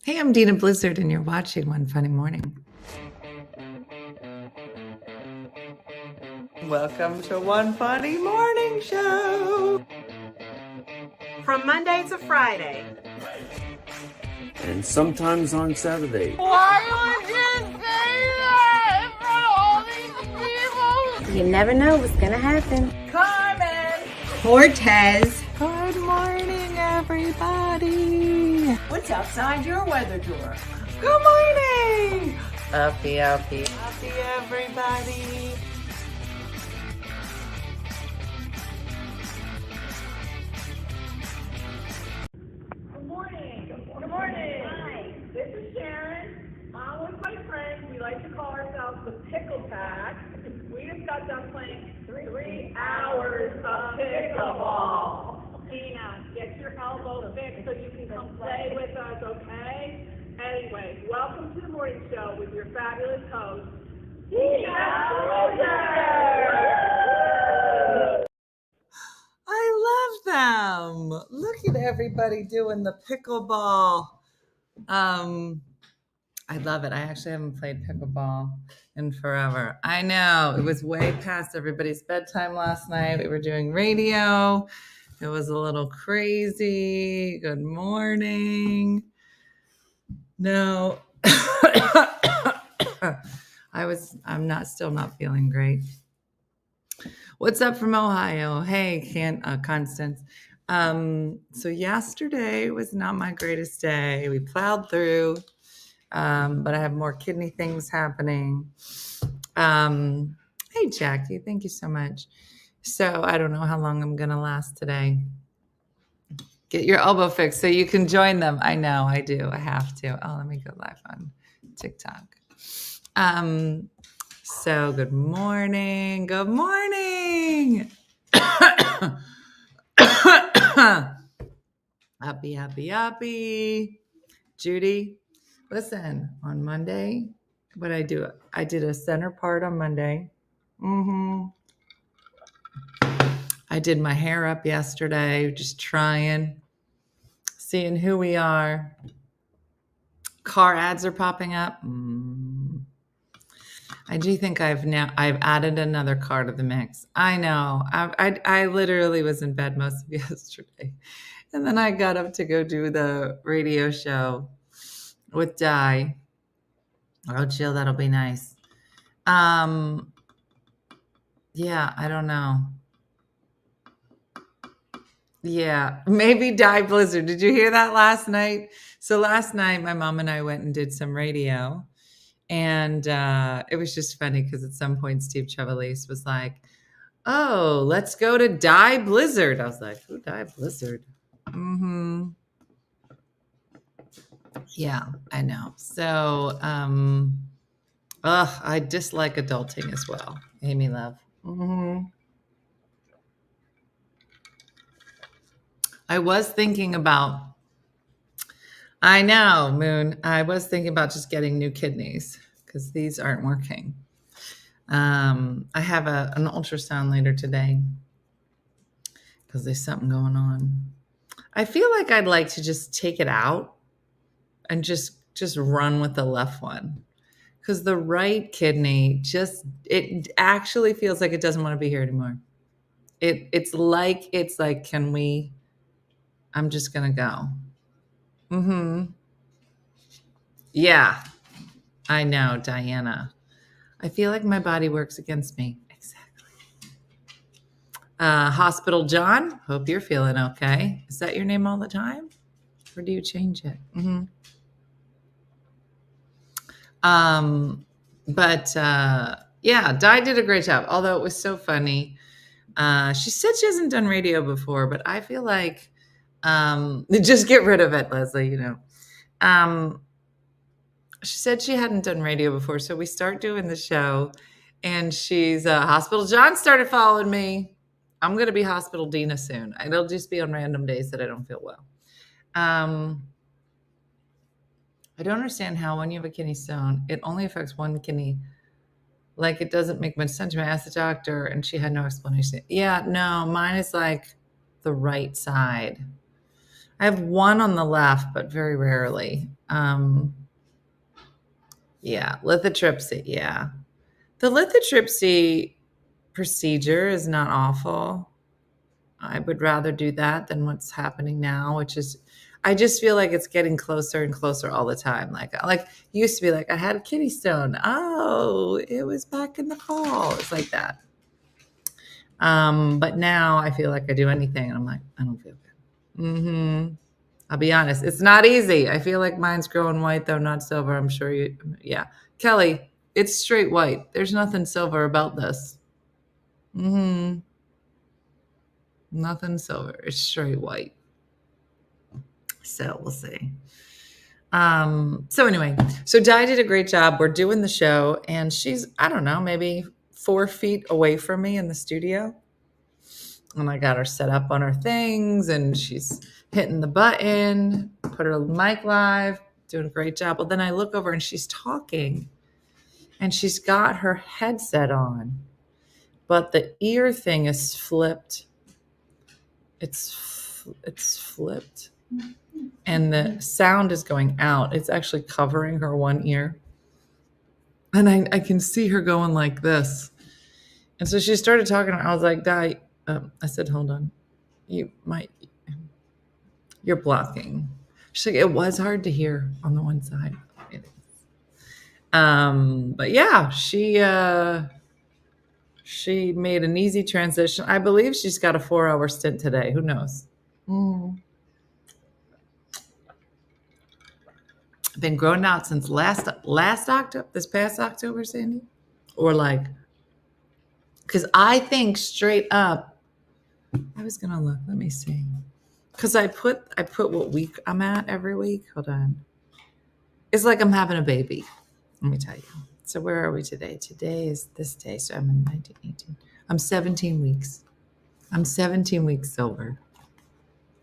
Hey, I'm Dina Blizzard, and you're watching One Funny Morning. Welcome to One Funny Morning Show. From Monday to Friday. And sometimes on Saturday. Why would you say that in front of all these people? You never know what's gonna happen. Carmen! Cortez. Good morning, everybody. What's outside your weather door? Good morning. Uppy, everybody. Good morning. Hi. This is Sharon. With my friends, we like to call ourselves the Pickle Pack. We just got done playing 3 hours of pickleball. Tina, get your elbow fixed so you can come play with us, okay? Anyway, welcome to the morning show with your fabulous host, Tina Blizzard. I love them. Look at everybody doing the pickleball. I love it. I actually haven't played pickleball in forever. I know. It was way past everybody's bedtime last night. We were doing radio. It was a little crazy. Good morning. No. I'm still not feeling great. What's up from Ohio? Hey, Constance. So yesterday was not my greatest day. We plowed through, but I have more kidney things happening. Hey, Jackie, thank you so much. So I don't know how long I'm going to last today. Get your elbow fixed so you can join them. I know, I do. I have to. Oh, let me go live on TikTok. So good morning. Good morning. Happy. Judy, listen, on Monday, what I do, I did a center part on Monday. I did my hair up yesterday, just trying, seeing who we are. Car ads are popping up. I do think I've added another car to the mix. I know. I literally was in bed most of yesterday. And then I got up to go do the radio show with Di. Oh, Jill, that'll be nice. Yeah, I don't know. Yeah, maybe Di Blizzard. Did you hear that last night? So last night, my mom and I went and did some radio. And it was just funny because at some point, Steve Trevelise was like, oh, let's go to Di Blizzard. I was like, who Di Blizzard? Yeah, I know. So, I dislike adulting as well. Amy Love. I was thinking about, I know, Moon. I was thinking about just getting new kidneys because these aren't working. I have an ultrasound later today because there's something going on. I feel like I'd like to just take it out and just run with the left one because the right kidney it actually feels like it doesn't want to be here anymore. It's like can we? I'm just gonna go. Yeah, I know, Diana. I feel like my body works against me. Exactly. Hospital John, hope you're feeling okay. Is that your name all the time? Or do you change it? Yeah, Di did a great job, although it was so funny. She said she hasn't done radio before, but I feel like just get rid of it, Leslie, she said she hadn't done radio before, so we start doing the show, and she's Hospital John started following me. I'm going to be Hospital Dina soon. It'll just be on random days that I don't feel well. I don't understand how when you have a kidney stone, it only affects one kidney. Like, it doesn't make much sense to me. I asked the doctor, and she had no explanation. Yeah, no, mine is like the right side. I have one on the left, but very rarely. Yeah, lithotripsy. Yeah. The lithotripsy procedure is not awful. I would rather do that than what's happening now, which is I just feel like it's getting closer and closer all the time. Like used to be like I had a kidney stone. Oh, it was back in the fall. It's like that. But now I feel like I do anything and I'm like, I don't feel good. I'll be honest. It's not easy. I feel like mine's growing white though, not silver. I'm sure you yeah. Kelly, it's straight white. There's nothing silver about this. Nothing silver. It's straight white. So we'll see. So anyway, so Di did a great job. We're doing the show, and she's, I don't know, maybe 4 feet away from me in the studio. And I got her set up on her things, and she's hitting the button, put her mic live, doing a great job. Well, then I look over and she's talking, and she's got her headset on, but the ear thing is flipped. It's flipped. And the sound is going out. It's actually covering her one ear. And I can see her going like this. And so she started talking. I was like, Di, I said, hold on. You're blocking. She's like, it was hard to hear on the one side. But yeah, she made an easy transition. I believe she's got a 4-hour stint today. Who knows? Been growing out since last October, this past October, Sandy? Or like, because I think straight up, I was gonna look, let me see. Because I put what week I'm at every week. Hold on. It's like I'm having a baby. Let me tell you. So where are we today? Today is this day. So I'm in 19, 18. I'm 17 weeks. I'm 17 weeks sober.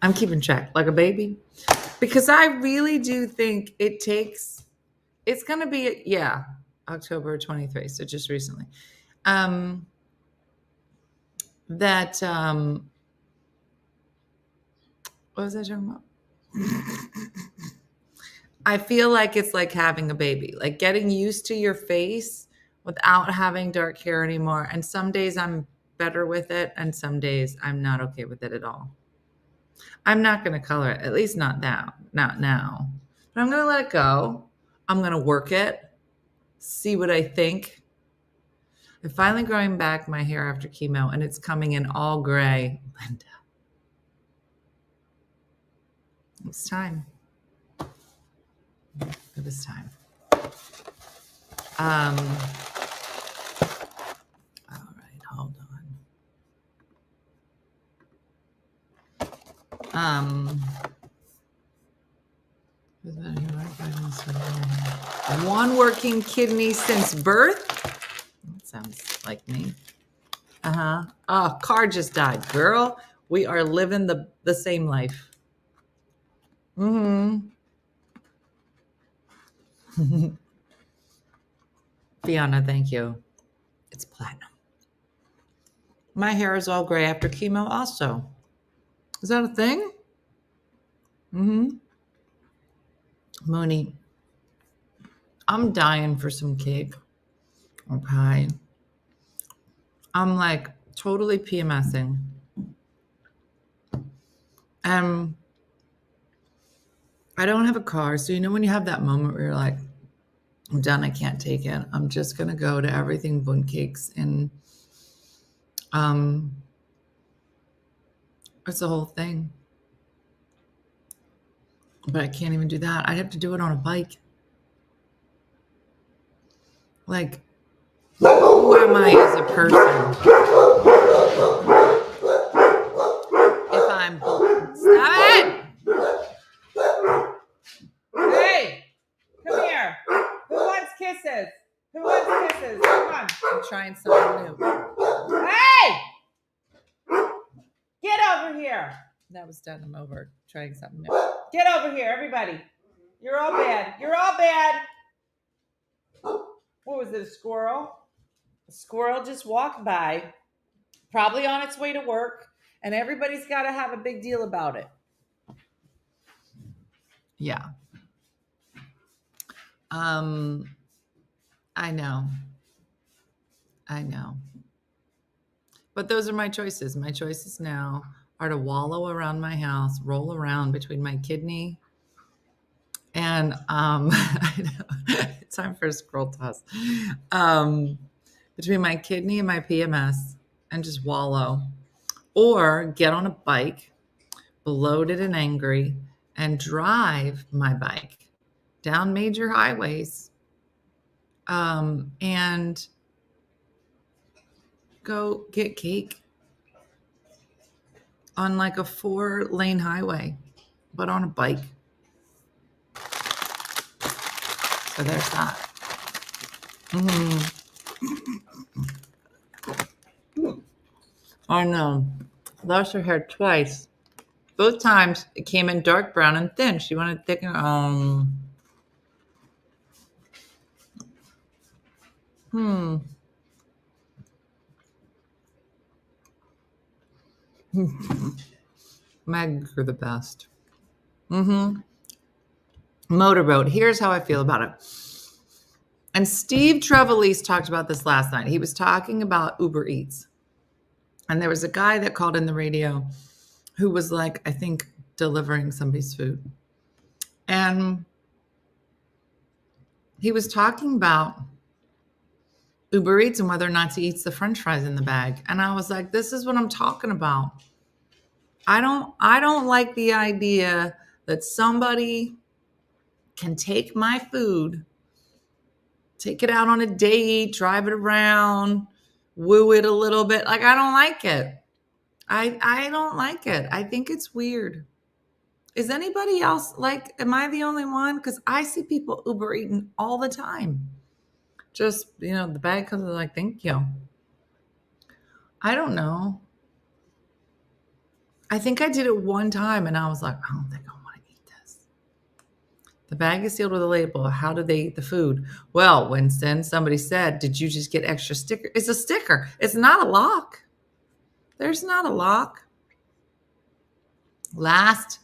I'm keeping track like a baby. Because I really do think it's going to be, yeah, October 23. So just recently. What was I talking about? I feel like it's like having a baby, like getting used to your face without having dark hair anymore. And some days I'm better with it. And some days I'm not okay with it at all. I'm not going to color it, at least not now. Not now. But I'm going to let it go. I'm going to work it, see what I think. I'm finally growing back my hair after chemo, and it's coming in all gray. Linda. It's time. It was time. All right, hold on. One working kidney since birth. That sounds like me. Oh, car just died, girl. We are living the same life. Fiona, thank you. It's platinum. My hair is all gray after chemo also. Is that a thing? Mooney, I'm dying for some cake or pie. I'm like totally PMSing. I don't have a car. So, when you have that moment where you're like, I'm done. I can't take it. I'm just going to go to Everything Bun Cakes. And it's the whole thing. But I can't even do that. I'd have to do it on a bike. Like, who am I as a person? If I'm... Stop it! Hey! Come here. Who wants kisses? Who wants kisses? Come on. I'm trying something new. Hey! Get over here. That was done. I'm over trying something new. Get over here, everybody. You're all bad. You're all bad. What was it, a squirrel? A squirrel just walked by, probably on its way to work, and everybody's got to have a big deal about it. Yeah. I know. But those are my choices. My choices now are to wallow around my house, roll around between my kidney and I know, it's time for a scroll toss. Between my kidney and my PMS and just wallow. Or get on a bike, bloated and angry, and drive my bike down major highways and go get cake on like a 4-lane highway, but on a bike. So there's that. I know. Lost her hair twice. Both times it came in dark brown and thin. She wanted thick and Meg, you're the best. Motorboat. Here's how I feel about it. And Steve Trevelise talked about this last night. He was talking about Uber Eats. And there was a guy that called in the radio who was like, I think, delivering somebody's food. And he was talking about Uber Eats and whether or not he eats the French fries in the bag. And I was like, this is what I'm talking about. I don't like the idea that somebody can take my food, take it out on a date, drive it around, woo it a little bit. Like, I don't like it. I don't like it. I think it's weird. Is anybody else like, am I the only one? Because I see people Uber eating all the time. Just, the bag comes like, thank you. I don't know. I think I did it one time and I was like, I don't think I want to eat this. The bag is sealed with a label. How do they eat the food? Well, Winston, somebody said, did you just get extra sticker? It's a sticker. It's not a lock. There's not a lock. Last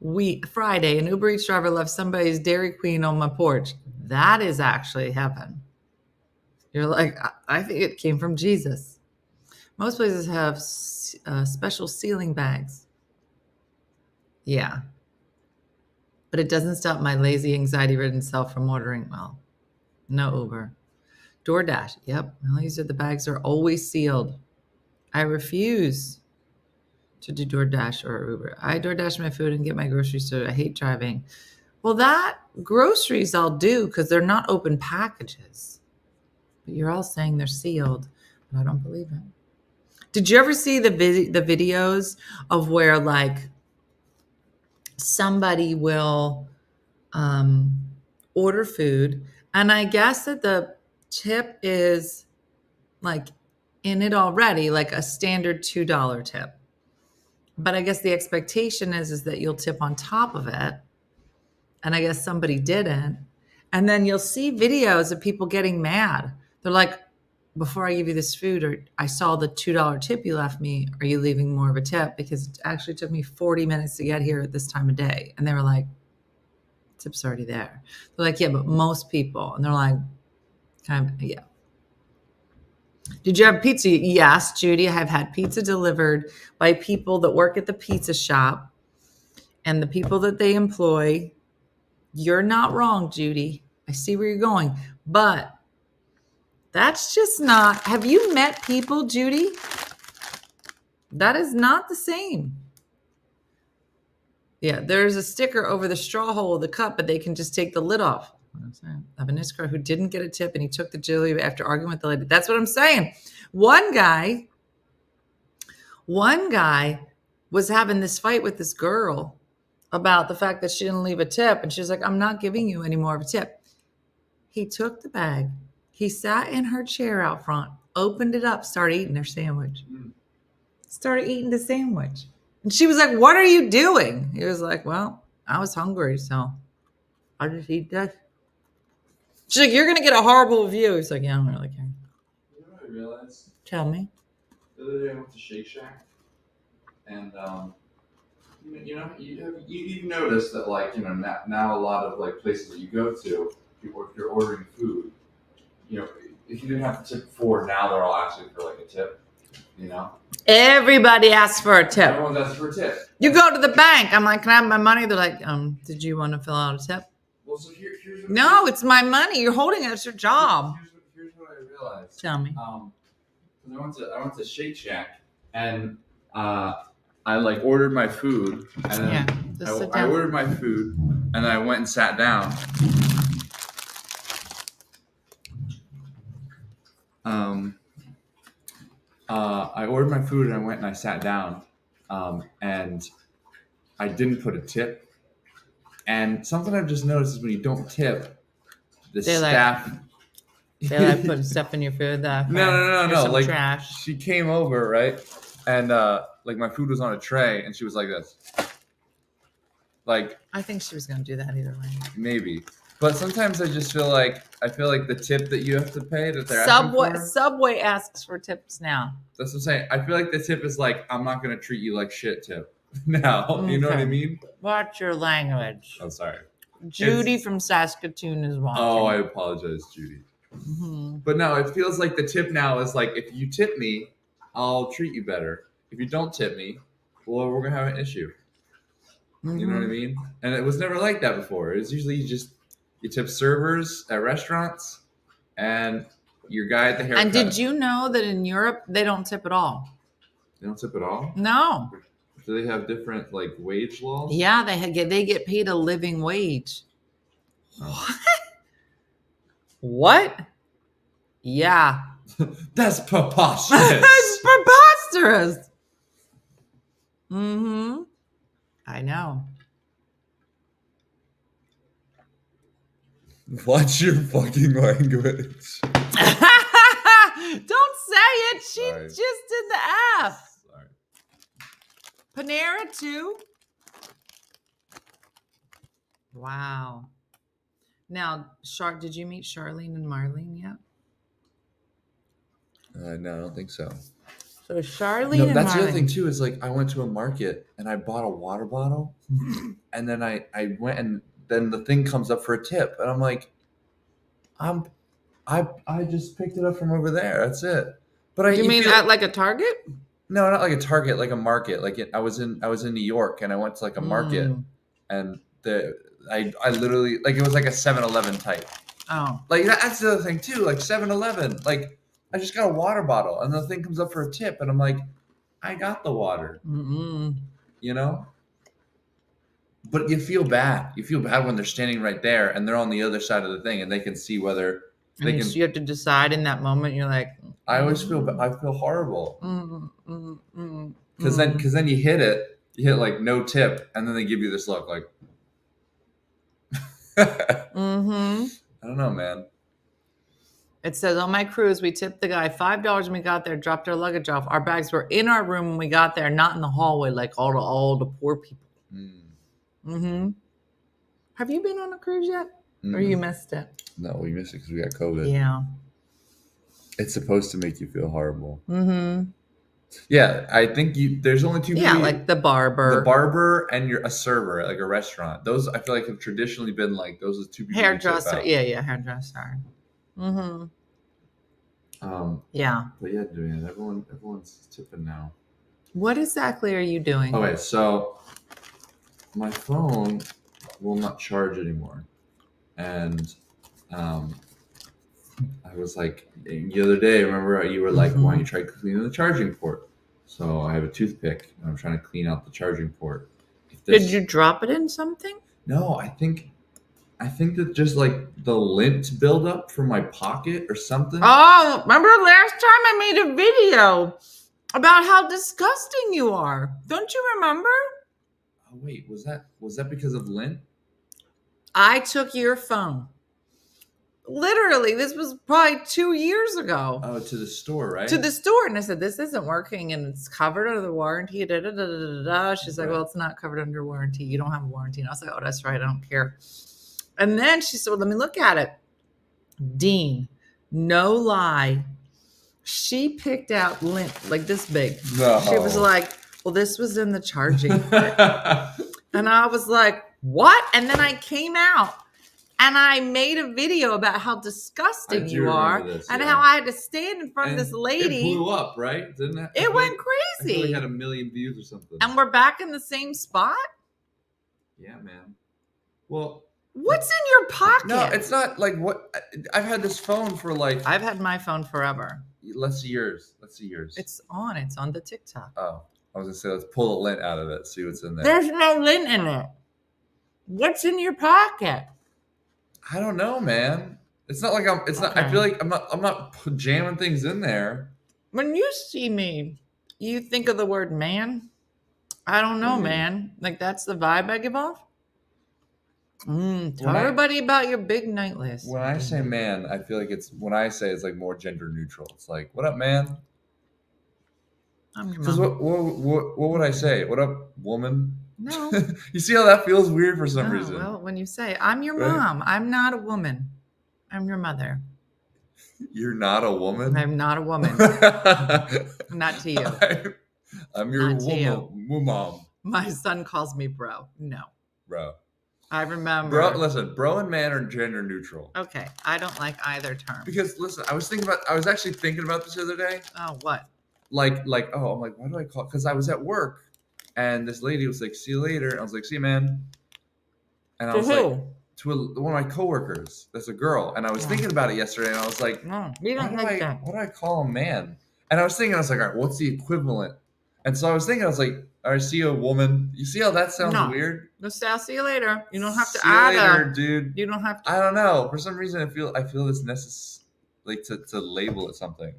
week, Friday, an Uber Eats driver left somebody's Dairy Queen on my porch. That is actually heaven. You're like, I think it came from Jesus. Most places have special sealing bags. Yeah. But it doesn't stop my lazy, anxiety-ridden self from ordering well. No Uber. DoorDash. Yep. The bags are always sealed. I refuse to do DoorDash or Uber. I DoorDash my food and get my groceries, so I hate driving. Well, that groceries I'll do because they're not open packages. But you're all saying they're sealed, but I don't believe it. Did you ever see the videos of where like somebody will order food, and I guess that the tip is like in it already, like a standard $2 tip. But I guess the expectation is that you'll tip on top of it. And I guess somebody didn't. And then you'll see videos of people getting mad. They're like, before I give you this food, or I saw the $2 tip you left me, are you leaving more of a tip? Because it actually took me 40 minutes to get here at this time of day. And they were like, tip's already there. They're like, yeah, but most people. And they're like, kind of, yeah. Did you have pizza? Yes, Judy, I have had pizza delivered by people that work at the pizza shop and the people that they employ. You're not wrong, Judy. I see where you're going. But that's just not. Have you met people, Judy? That is not the same. Yeah, there's a sticker over the straw hole of the cup, but they can just take the lid off. I have an Iskar who didn't get a tip and he took the jelly after arguing with the lady. That's what I'm saying. One guy was having this fight with this girl about the fact that she didn't leave a tip. And she's like, I'm not giving you any more of a tip. He took the bag. He sat in her chair out front, opened it up, started eating her sandwich. Started eating the sandwich. And she was like, what are you doing? He was like, well, I was hungry, so I just eat that. She's like, you're going to get a horrible view. He's like, yeah, I don't really care. You know what I realized? Tell me. The other day I went to Shake Shack, and you notice that now a lot of places that you go to, if you're ordering food, if you didn't have to tip before, now they're all asking for a tip. Everybody asks for a tip. Everyone's asking for a tip. You go to the bank. I'm like, can I have my money? They're like, did you want to fill out a tip? Well, so here's what No, it's my money. You're holding it. It's your job. Here's what I realized. Tell me. I went to Shake Shack and I ordered my food and then I ordered my food and then I went and sat down. I ordered my food and I went and I sat down, and I didn't put a tip. And something I've just noticed is when you don't tip, the staff. They putting stuff in your food. No. Trash. She came over, right, and my food was on a tray, and she was like this. I think she was gonna do that either way. Maybe. But sometimes I just feel like the tip that you have to pay that they're asking for. Subway asks for tips now. That's what I'm saying. I feel like the tip is I'm not gonna treat you like shit tip. Now, you know what I mean? Watch your language. I'm sorry. Judy from Saskatoon is watching. Oh, I apologize, Judy. Mm-hmm. But no, it feels like the tip now is if you tip me, I'll treat you better. If you don't tip me, well, we're gonna have an issue. Mm-hmm. You know what I mean? And it was never like that before. It was usually you tip servers at restaurants and your guy at the haircut. And did you know that in Europe they don't tip at all? They don't tip at all? No. Do they have different wage laws? Yeah, they get paid a living wage. Oh. What? Yeah. That's preposterous. It's preposterous. Mm-hmm. I know. Watch your fucking language. Don't say it. She just did the F. Sorry. Panera too. Wow. Now, did you meet Charlene and Marlene yet? No, I don't think so. So Charlene and that's Marlene. The other thing too is I went to a market and I bought a water bottle and then I went and then the thing comes up for a tip and I'm like, I just picked it up from over there. That's it. But you mean at a Target? No, not like a Target, like a market. I was in New York and I went to a market and I literally it was a 7-Eleven type. Oh. That's the other thing too. 7-Eleven. I just got a water bottle and the thing comes up for a tip and I'm like, I got the water. Mm-mm. You know? But you feel bad. You feel bad when they're standing right there and they're on the other side of the thing and they can see whether they can. So you have to decide in that moment. You're like, I always feel horrible. Because then you hit no tip and then they give you this look mm-hmm. I don't know, man. It says, on my cruise, we tipped the guy $5 when we got there, dropped our luggage off. Our bags were in our room when we got there, not in the hallway like all the poor people. Mm-hmm. Have you been on a cruise yet? Mm-hmm. Or you missed it? No, we missed it because we got COVID. Yeah. It's supposed to make you feel horrible. Mm-hmm. Yeah, I think there's only two people. Yeah, the barber. The barber and a server at a restaurant. Those I feel have traditionally been those are two people. Hairdresser. Yeah, hairdresser. Mm-hmm. Yeah. But yeah, doing it. Everyone's tipping now. What exactly are you doing? Okay, so my phone will not charge anymore. And I was the other day, remember you were why don't you try cleaning the charging port? So I have a toothpick and I'm trying to clean out the charging port. Did you drop it in something? No, I think that just the lint buildup from my pocket or something. Oh, remember last time I made a video about how disgusting you are? Don't you remember? Oh wait, was that because of lint? I took your phone. Literally, this was probably 2 years ago. Oh, to the store, right? To the store. And I said, this isn't working and it's covered under the warranty. She's like, well, it's not covered under warranty. You don't have a warranty. And I was like, oh, that's right. I don't care. And then she said, well, let me look at it. Dean, no lie. She picked out lint this big. No. She was like, Well, this was in the charging part. And I was like, what? And then I came out and I made a video about how disgusting you are and how I had to stand in front of this lady. It blew up, right? Didn't it? It went I crazy. feel like it had 1 million views or something. And we're back in the same spot? Yeah, man. Well, what's in your pocket? No, it's not like what I've had this phone for like. I've had my phone forever. Let's see yours. It's on the TikTok. Oh, I was gonna say let's pull the lint out of it, see what's in there. There's no lint in it. What's in your pocket? I don't know, man. It's not like I'm. It's not. I feel like I'm not jamming things in there. When you see me, you think of the word man. I don't know, man. Like that's the vibe I give off. Tell everybody about your big night list. When I say man, I feel like it's like more gender neutral. It's like, what up, man? I'm your Because mom. what would I say? What up, woman? No. You see how that feels weird for some reason? Well, when you say I'm your mom, I'm not a woman. I'm your mother. You're not a woman? I'm not a woman. Not to you. I'm your mom. My son calls me bro. No. Bro. I remember. Listen, bro and man are gender neutral. Okay. I don't like either term. Because listen, I was actually thinking about this the other day. Oh, what? I'm like, why do I call? Because I was at work and this lady was like, see you later. And I was like, see you, man. And I was like, to one of my coworkers. That's a girl. And I was thinking about it yesterday and I was like, no, you don't like that. What do I call a man? And I was thinking, I was like, all right, what's the equivalent? And so I was thinking, I was like, all right, see you, a woman. You see how that sounds weird? Just say, I'll see you later. You don't have to see you later, dude. You don't have to. I don't know. For some reason, I feel this necessary, like to label it something.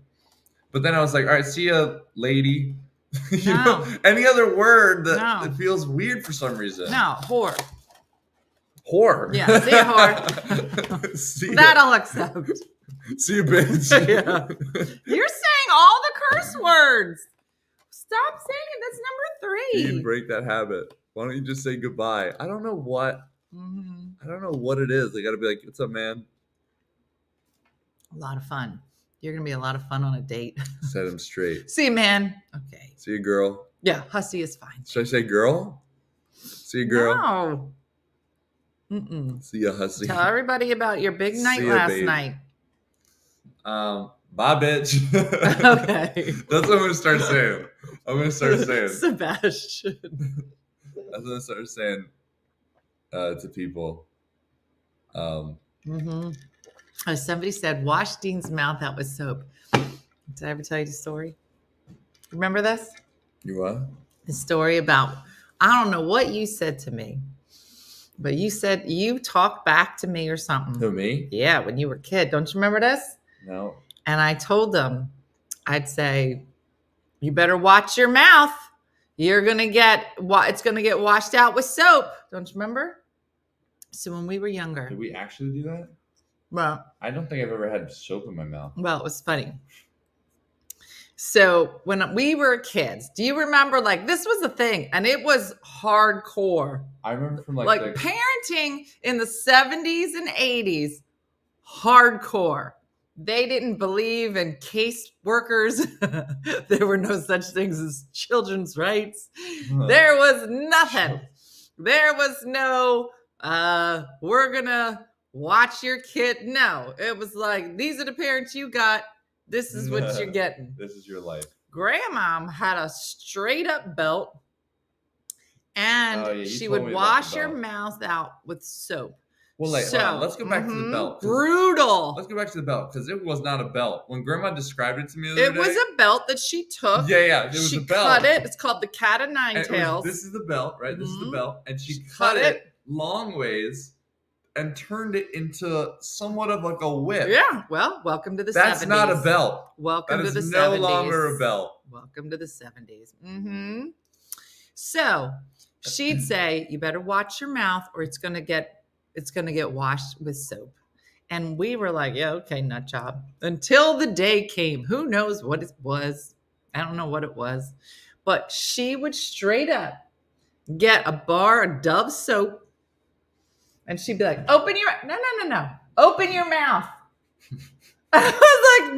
But then I was like, all right, see you, lady. You know, any other word that feels weird for some reason. No, whore. Whore. Yeah, see you, whore. That I'll accept. See you, bitch. Yeah. You're saying all the curse words. Stop saying it. That's number 3. You can break that habit. Why don't you just say goodbye? I don't know what. I don't know what it is. I got to be like, what's up, man? A lot of fun. You're going to be a lot of fun on a date. Set him straight. See you, man. Okay. See you, girl. Yeah, hussy is fine. Should I say girl? See you, girl. No. Mm-mm. See ya, hussy. Tell everybody about your big night last night. Bye, bitch. Okay. That's what I'm going to start saying. Sebastian. That's what I'm going to start saying to people. Somebody said, wash Dean's mouth out with soap. Did I ever tell you the story? Remember this? You what? The story about, I don't know what you said to me, but you said you talked back to me or something. To me? Yeah, when you were a kid. Don't you remember this? No. And I told them, I'd say, you better watch your mouth. It's going to get washed out with soap. Don't you remember? So when we were younger. Did we actually do that? Well, I don't think I've ever had soap in my mouth. Well, it was funny. So when we were kids, do you remember, like, this was a thing and it was hardcore. I remember from like parenting in the 70s and 80s, hardcore. They didn't believe in case workers. There were no such things as children's rights. There was nothing. There was no, we're going to watch your kid. No, it was like, these are the parents you got. This is what you're getting. This is your life. Grandmom had a straight up belt and she would wash your mouth out with soap. Well, hold on. Let's go back to the belt. Brutal. Let's go back to the belt because it was not a belt. When Grandma described it to me it was a belt that she took. Yeah. It was a belt. She cut it. It's called the cat of nine tails. This is the belt, right? This is the belt. And she cut it long ways and turned it into somewhat of like a whip. Yeah. Well, welcome to the 70s. That's not a belt. Welcome to the 70s. That is no longer a belt. Welcome to the 70s. So she'd say, you better watch your mouth or it's going to get washed with soap. And we were like, yeah, okay, nut job. Until the day came. Who knows what it was? I don't know what it was. But she would straight up get a bar of Dove soap. And she'd be like, no. Open your mouth. I was like,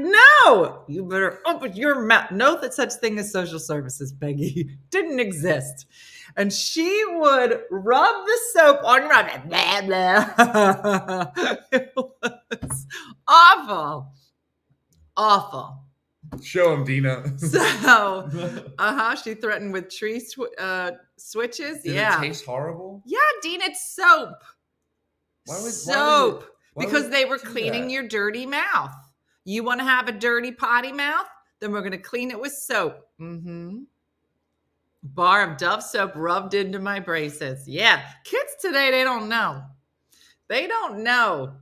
no, you better open your mouth. No such thing as social services, Peggy. Didn't exist. And she would rub the soap on your mouth. Blah, blah. It was awful. Awful. Show him, Dina. So, she threatened with tree switches. Did Yeah. it taste horrible? Yeah, Dean, it's soap. Soap. Because they were cleaning your dirty mouth. You want to have a dirty potty mouth? Then we're going to clean it with soap. Mm-hmm. Bar of Dove soap rubbed into my braces. Yeah. Kids today, they don't know. They don't know.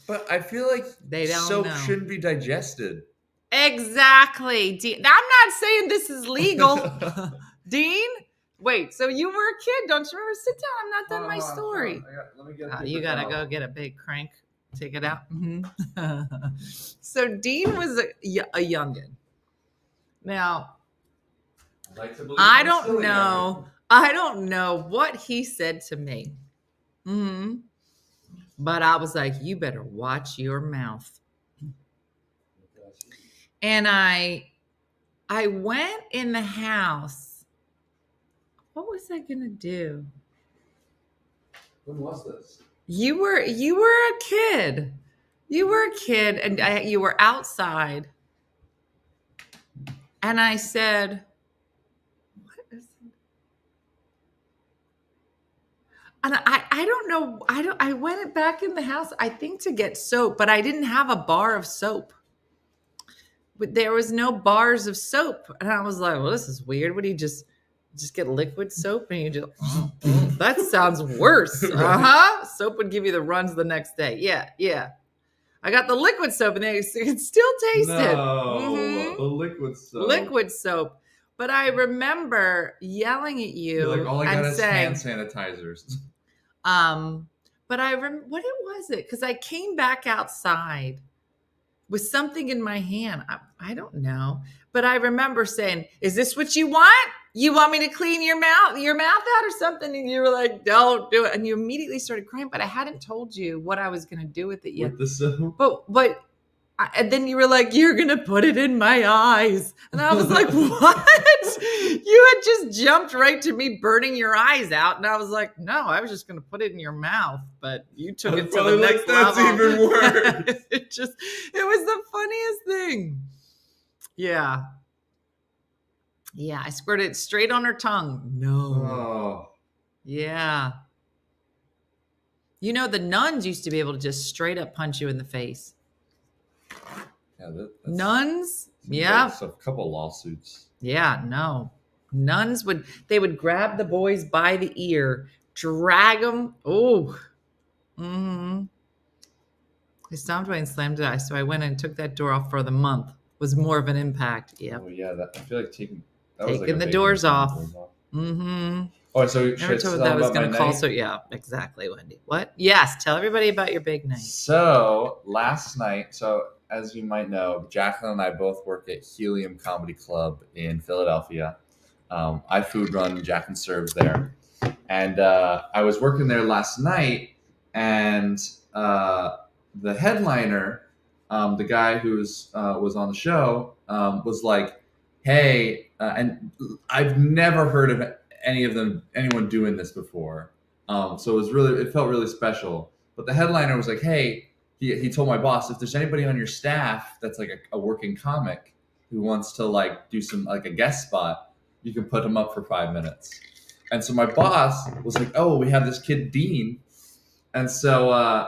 But I feel like soap shouldn't be digested. Exactly. Dean, I'm not saying this is legal. Dean, wait, so you were a kid. Don't you remember? Sit down. I'm not done my story. Let me get You got to go get a big crank. Take it out. Mm-hmm. So Dean was a youngin'. Now, I don't know. I don't know what he said to me. Mm-hmm. But I was like, you better watch your mouth. And I went in the house. What was I gonna do? When was this? You were a kid. You were a kid, and you were outside. And I said, "What is it?" And I don't know. I went back in the house, I think, to get soap, but I didn't have a bar of soap. But there was no bars of soap, and I was like, "Well, this is weird. What do you just get liquid soap and you just that sounds worse." Soap would give you the runs the next day. Yeah. I got the liquid soap and it still tasted. No, the liquid soap. Liquid soap. But I remember yelling at you. You're like, all I got is saying, hand sanitizers. But I remember, what was it? Because I came back outside with something in my hand. I don't know. But I remember saying, is this what you want? You want me to clean your mouth out or something? And you were like, don't do it. And you immediately started crying, but I hadn't told you what I was going to do with it yet. With the soap? But and then you were like, you're going to put it in my eyes. And I was like, what? You had just jumped right to me burning your eyes out. And I was like, no, I was just going to put it in your mouth. But you took it to the next level. That's even worse. It was the funniest thing. Yeah. Yeah, I squirted it straight on her tongue. No. Oh. Yeah. You know, the nuns used to be able to just straight up punch you in the face. Yeah, that's nuns? Yeah. A couple lawsuits. Yeah, no. Nuns would grab the boys by the ear, drag them. Oh. Mm-hmm. I stomped away and slammed it. So I went and took that door off for the month. Was more of an impact. Yeah. Oh yeah, I feel like taking the doors off. Mm-hmm. Oh, so never told that I was going to call. So yeah, exactly, Wendy. What? Yes, tell everybody about your big night. So last night, as you might know, Jacqueline and I both work at Helium Comedy Club in Philadelphia. I food run, Jacqueline serves there, and I was working there last night, and the headliner, the guy who was on the show, was like, "Hey," and I've never heard of anyone doing this before, so it felt really special. But the headliner was like, "Hey," he told my boss, "if there's anybody on your staff that's like a working comic who wants to like do some like a guest spot, you can put him up for 5 minutes." And so my boss was like, "Oh, we have this kid Dean," and so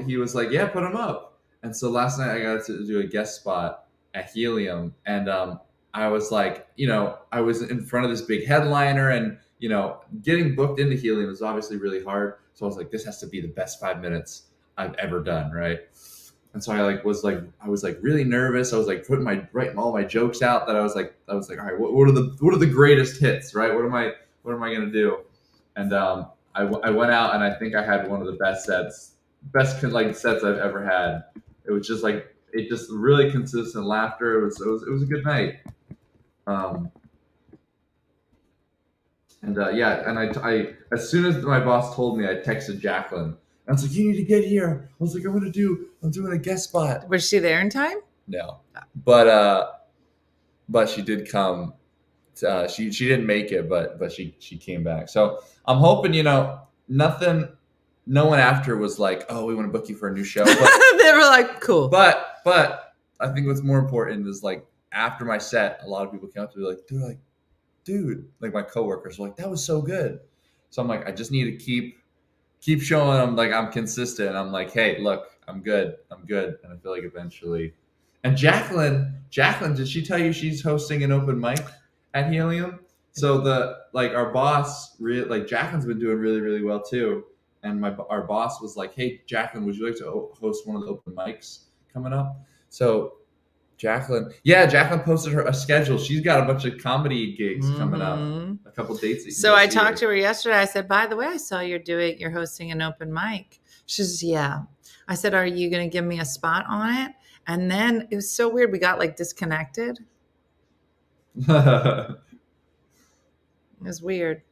he was like, "Yeah, put him up." And so last night I got to do a guest spot at Helium, and I was like, I was in front of this big headliner, and getting booked into Helium is obviously really hard. So I was like, this has to be the best 5 minutes I've ever done, right? And so I was really nervous. I was like writing all my jokes out that I was like, all right, what are the greatest hits, right? What am I gonna do? And I went out, and I think I had one of the best sets I've ever had. It was just like really consistent laughter. It was a good night. And I as soon as my boss told me, I texted Jacqueline I was like, you need to get here. I was like, I'm doing a guest spot. Was she there in time? No, but she did come. She didn't make it, but she came back. So I'm hoping, nothing. No one after was like, oh, we want to book you for a new show. But, They were like, cool. but I think what's more important is like after my set, a lot of people came up to me like, dude, like my coworkers were like, that was so good. So I'm like, I just need to keep showing them like I'm consistent. I'm like, hey, look, I'm good. And I feel like eventually. And Jacqueline, did she tell you she's hosting an open mic at Helium? So our boss, Jacqueline's been doing really, really well too. And our boss was like, hey, Jacqueline, would you like to host one of the open mics coming up? So Jacqueline posted a schedule. She's got a bunch of comedy gigs coming up, a couple dates. So I talked to her yesterday. I said, by the way, I saw you're hosting an open mic. She says, yeah. I said, are you going to give me a spot on it? And then it was so weird. We got like disconnected. It was weird.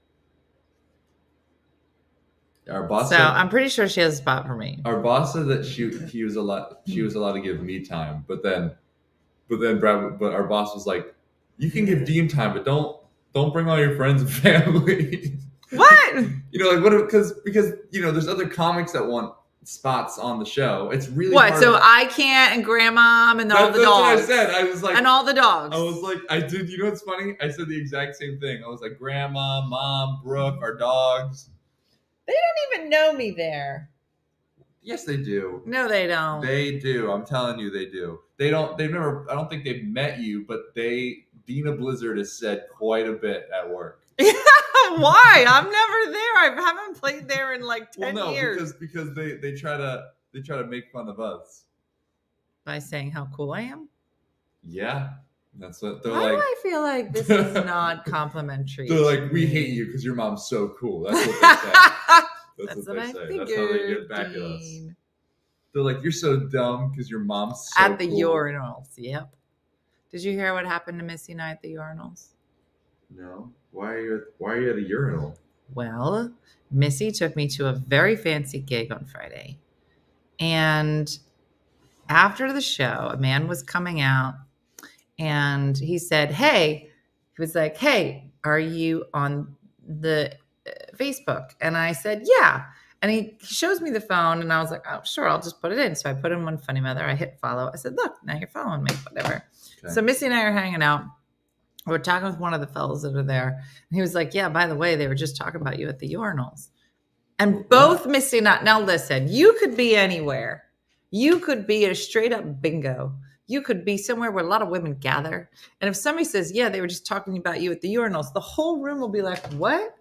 Our boss. So I'm pretty sure she has a spot for me. Our boss said that she was allowed to give me time, but our boss was like, you can give Dean time, but don't bring all your friends and family. What? What? Because there's other comics that want spots on the show. It's really what? hard. So I can't, and grandma and all the dogs. That's what I said. I was like, and all the dogs. I was like, I did. You know what's funny? I said the exact same thing. I was like, grandma, mom, Brooke, our dogs. They don't even know me there. Yes, they do. No, they don't. They do. I'm telling you, they do. They've never. I don't think they've met you, but Dina Blizzard has said quite a bit at work. Why? I'm never there. I haven't played there in like 10 years. Because they try to make fun of us by saying how cool I am. Yeah, that's what they're Why like. do I feel like this is not complimentary? They're like, we hate you because your mom's so cool. That's what they say. That's what they say. Figured, that's how they get back at us. They're like, you're so dumb because your mom's so at the cool. urinals. Yep. Did you hear what happened to Missy and I at the urinals? No. Why are you at a urinal? Well, Missy took me to a very fancy gig on Friday. And after the show, a man was coming out and he said, hey, he was like, hey, are you on the Facebook? And I said, yeah. And he shows me the phone and I was like, oh, sure, I'll just put it in. So I put in One Funny Mother. I hit follow. I said, look, now you're following me, whatever. Okay. So Missy and I are hanging out. We're talking with one of the fellows that are there. And he was like, yeah, by the way, they were just talking about you at the urinals. And both Missy and I, now listen, you could be anywhere. You could be at a straight up bingo. You could be somewhere where a lot of women gather. And if somebody says, yeah, they were just talking about you at the urinals, the whole room will be like, what?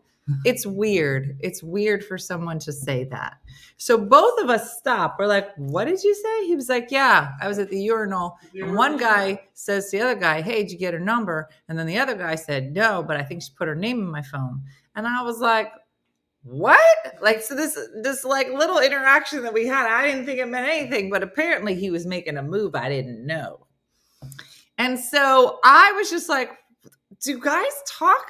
It's weird. It's weird for someone to say that. So both of us stop. We're like, what did you say? He was like, yeah, I was at the urinal. And one guy says to the other guy, hey, did you get her number? And then the other guy said, no, but I think she put her name in my phone. And I was like, what? Like, so this like little interaction that we had, I didn't think it meant anything, but apparently he was making a move I didn't know. And so I was just like, do guys talk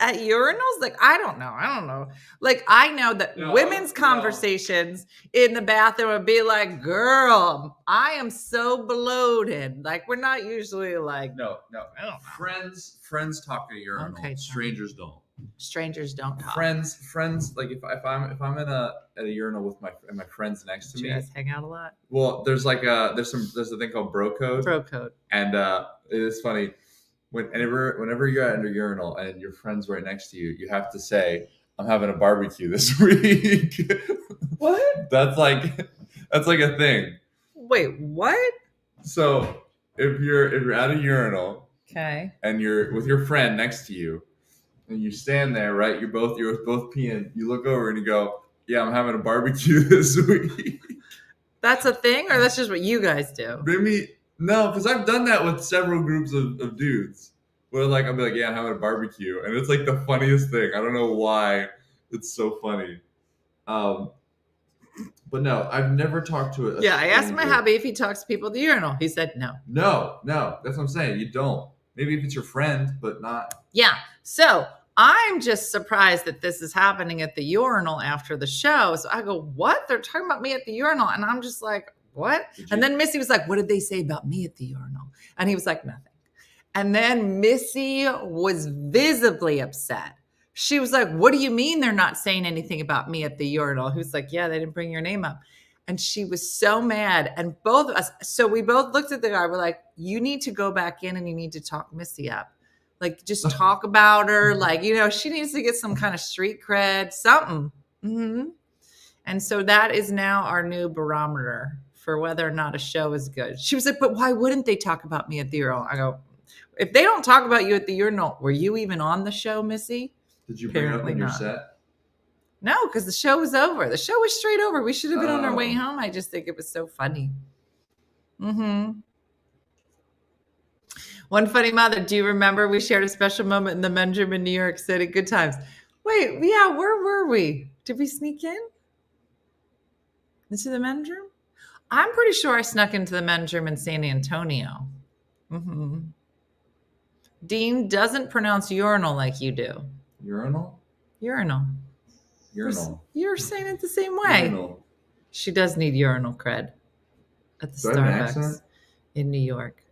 at urinals? Like, I don't know. Like, I know that women's conversations in the bathroom would be like, girl, I am so bloated. Like, we're not usually like, no. I don't know. Friends talk at urinals. Okay, strangers don't. Strangers don't talk. Friends. Like if I'm at a urinal with my friends next to me. You guys hang out a lot. Well, there's a thing called bro code. Bro code. And it is funny. Whenever you're at a urinal and your friend's right next to you, you have to say, I'm having a barbecue this week. What? That's like a thing. Wait, what? So if you're at a urinal, okay, and you're with your friend next to you, and you stand there, right? You're both peeing. You look over and you go, yeah, I'm having a barbecue this week. That's a thing, or that's just what you guys do? Maybe. No, because I've done that with several groups of dudes. Where like I'll be like, yeah, I'm having a barbecue, and it's like the funniest thing. I don't know why it's so funny. But no, I've never talked to it. Yeah, I asked my hubby if he talks to people at the urinal. He said no. No, that's what I'm saying. You don't. Maybe if it's your friend, but not. Yeah. So I'm just surprised that this is happening at the urinal after the show. So I go, what? They're talking about me at the urinal. And I'm just like, what? And then Missy was like, what did they say about me at the urinal? And he was like, nothing. And then Missy was visibly upset. She was like, what do you mean they're not saying anything about me at the urinal? He was like, yeah, they didn't bring your name up. And she was so mad. And both of us, so we both looked at the guy. We're like, you need to go back in and you need to talk Missy up. Like, just talk about her. Like, she needs to get some kind of street cred, something. Mm-hmm. And so that is now our new barometer for whether or not a show is good. She was like, but why wouldn't they talk about me at the urinal? I go, if they don't talk about you at the urinal, were you even on the show, Missy? Did you bring it up on your set? No, because the show was over. The show was straight over. We should have been on our way home. I just think it was so funny. Mm-hmm. One funny mother. Do you remember we shared a special moment in the men's room in New York City? Good times. Wait, yeah, where were we? Did we sneak in? Into the men's room? I'm pretty sure I snuck into the men's room in San Antonio. Mm-hmm. Dean doesn't pronounce urinal like you do. Urinal? Urinal. Urinal. You're saying it the same way. Urinal. She does need urinal cred at the Starbucks in New York.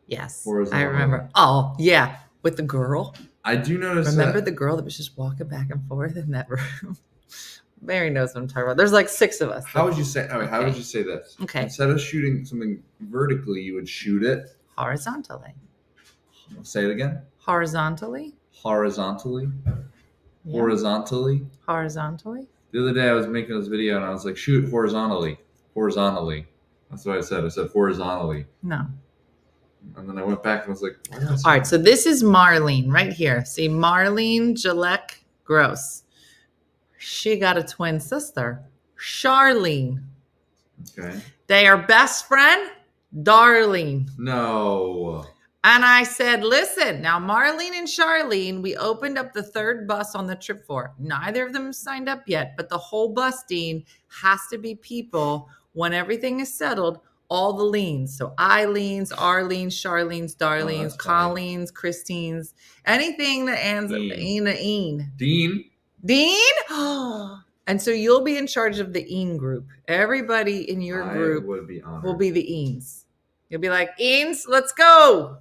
Yes, I remember. Oh, yeah, with the girl. I do notice. Remember the girl that was just walking back and forth in that room? Mary knows what I'm talking about. There's like 6 of us. How would you say? Okay. How would you say this? Okay. Instead of shooting something vertically, you would shoot it horizontally. Say it again. Horizontally. Horizontally. Yeah. Horizontally. Horizontally. The other day I was making this video and I was like, shoot horizontally. Horizontally. That's what I said. I said horizontally. No. And then I went back and was like, all right. So this is Marlene right here. See, Marlene Gillette Gross. She got a twin sister, Charlene. Okay. They are best friend, Darlene. No. And I said, listen, now Marlene and Charlene, we opened up the 3rd bus on the trip for. Neither of them signed up yet, but the whole bus, Dean, has to be people when everything is settled, all the leans. So Eileen's, Arlene's, Charlene's, Darlene's, Colleen's, Christine's, anything that ends up in. Dean? And so you'll be in charge of the Ean group. Everybody in your group will be the Eans. You'll be like, Eans, let's go.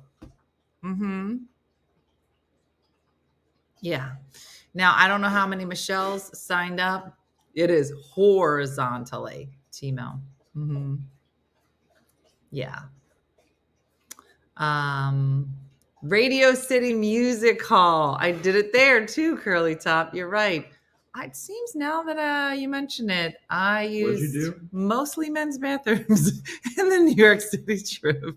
Mm-hmm. Yeah. Now, I don't know how many Michelles signed up. It is horizontally, T-Mel. Mm-hmm. Yeah. Radio City Music Hall. I did it there too, Curly Top. You're right. It seems now that you mention it, I used mostly men's bathrooms in the New York City trip.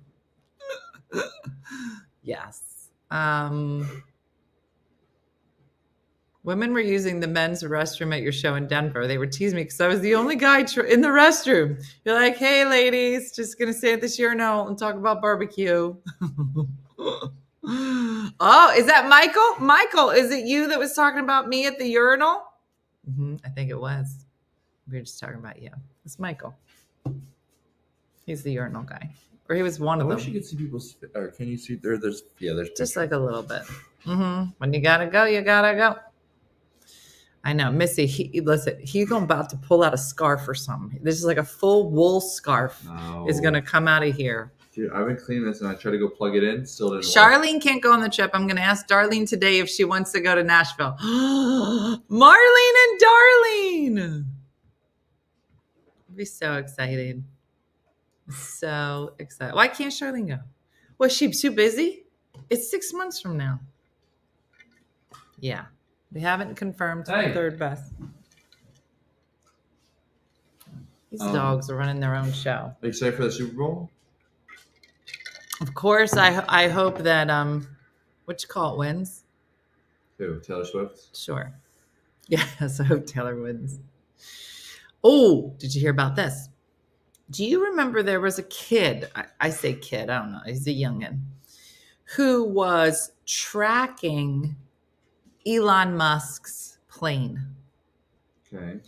Yes. Women were using the men's restroom at your show in Denver. They were teasing me because I was the only guy in the restroom. You're like, hey, ladies, just going to stay at this urinal and talk about barbecue. Oh, is that Michael? Michael, is it you that was talking about me at the urinal? Mm-hmm, I think it was. We were just talking about you. It's Michael. He's the urinal guy. Or he was one of them. I wish you could see people's... Or can you see... There's just like a little bit. Mm-hmm. When you gotta go, you gotta go. I know. Missy, he's about to pull out a scarf or something. This is like a full wool scarf is going to come out of here. Dude, I've been cleaning this and I tried to go plug it in. Still didn't Charlene can't go on the trip. I'm going to ask Darlene today if she wants to go to Nashville. Marlene and Darlene. I'll be so excited. So excited. Why can't Charlene go? Was she too busy? It's 6 months from now. Yeah. We haven't confirmed the 3rd bus. These dogs are running their own show. Are you excited for the Super Bowl? Of course. I hope that what you call it wins. Who? Taylor Swift? Sure. Yes, I hope Taylor wins. Oh, did you hear about this? Do you remember there was a kid? I say kid. I don't know. He's a youngin' who was tracking Elon Musk's plane. Okay.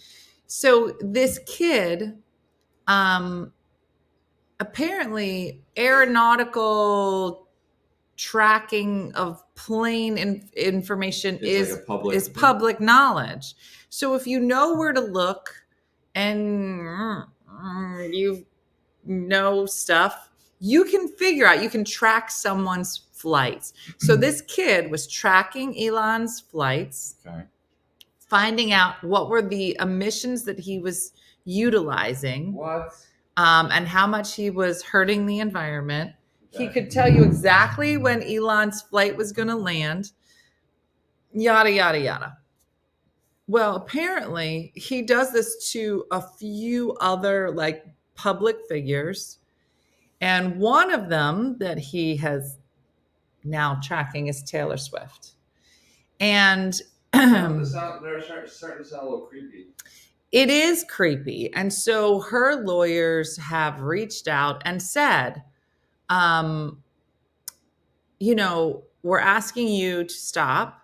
So this kid, apparently aeronautical tracking of plain information It's is like a public is thing. public knowledge. So if you know where to look and you know stuff, you can figure out, you can track someone's flights. So this kid was tracking Elon's flights, Okay. finding out what were the emissions that he was utilizing, What? and how much he was hurting the environment. He Okay. could tell you exactly when Elon's flight was going to land, yada, yada, yada. Well, apparently he does this to a few other like public figures. And one of them that he has now tracking is Taylor Swift. And They're starting to sound a little creepy. it is creepy. And so her lawyers have reached out and said, we're asking you to stop.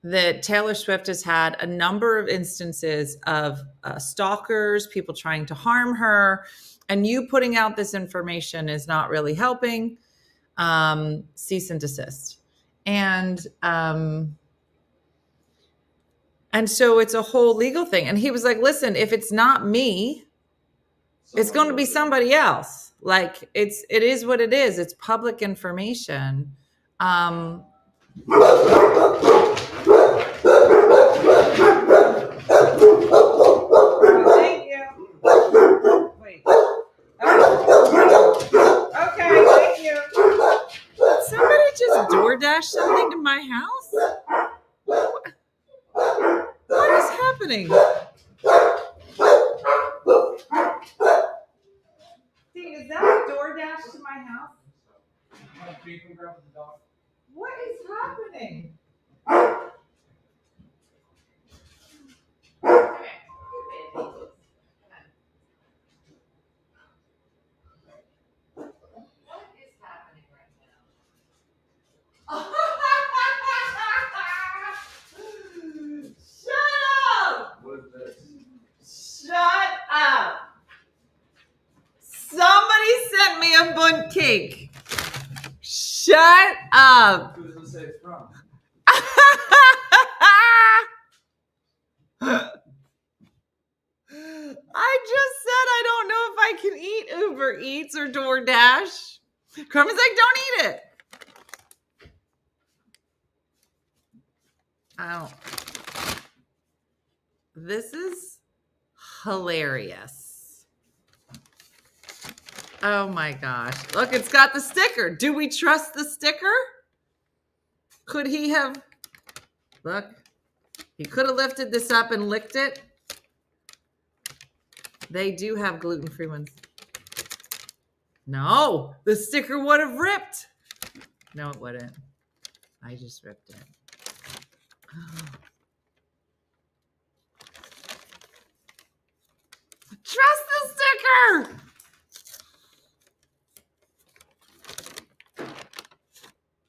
That Taylor Swift has had a number of instances of stalkers, people trying to harm her, and you putting out this information is not really helping. Cease and desist. And so it's a whole legal thing. And he was like, listen, if it's not me, it's going to be somebody else. Like it is what it is. It's public information. Thank you. Wait. Okay, thank you. Somebody just DoorDash something to my house? What is happening? Dean, is that a DoorDash to my house? What is happening? Shut up! Somebody sent me a bundt cake. Shut up! Who does it say it's from? I just said I don't know if I can eat Uber Eats or DoorDash. Carmen's like, don't eat it. Oh. This is hilarious. Oh my gosh. Look, it's got the sticker. Do we trust the sticker? Could he have... Look. He could have lifted this up and licked it. They do have gluten-free ones. No, the sticker would have ripped. No, it wouldn't. I just ripped it. Trust the sticker.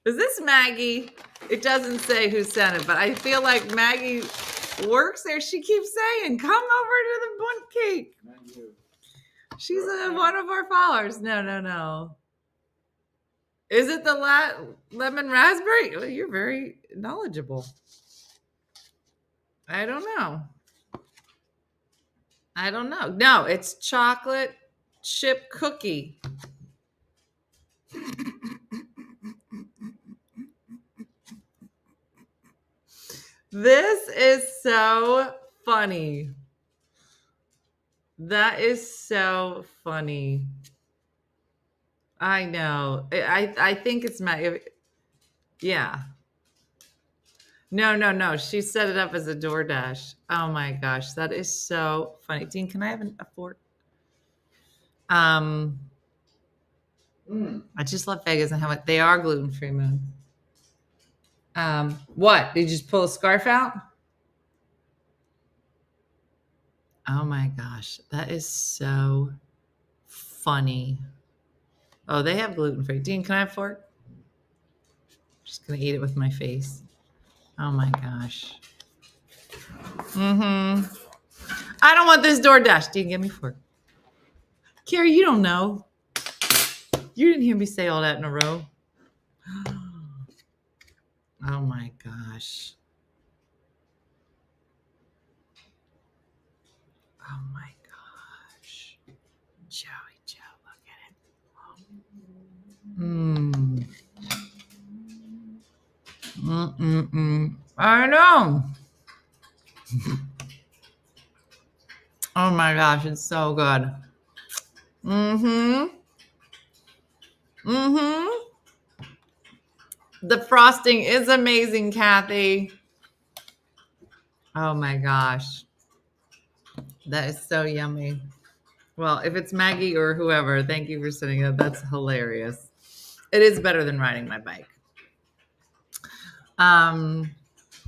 Is this Maggie? It doesn't say who sent it, but I feel like Maggie works there. She keeps saying, come over to the bundt cake. She's one of our followers. No. Is it the lemon raspberry? Oh, you're very knowledgeable. I don't know. No, it's chocolate chip cookie. This is so funny. That is so funny. I know. I think it's yeah. No. She set it up as a DoorDash. Oh my gosh, that is so funny. Dean, can I have a fork? I just left Vegas and how they are gluten-free, Moon. What? Did you just pull a scarf out? Oh my gosh, that is so funny. Oh, they have gluten-free. Dean, can I have a fork? I'm just gonna eat it with my face. Oh my gosh. I don't want this DoorDash. Dean, give me a fork. Carrie, you don't know. You didn't hear me say all that in a row. Oh my gosh. Oh my gosh. Joey Joe, look at it. Mm. Mm-mm-mm. I know. Oh my gosh, it's so good. Mm-hmm. Mm-hmm. The frosting is amazing, Kathy. Oh my gosh. That is so yummy. Well, if it's Maggie or whoever, thank you for sending it. That's hilarious. It is better than riding my bike.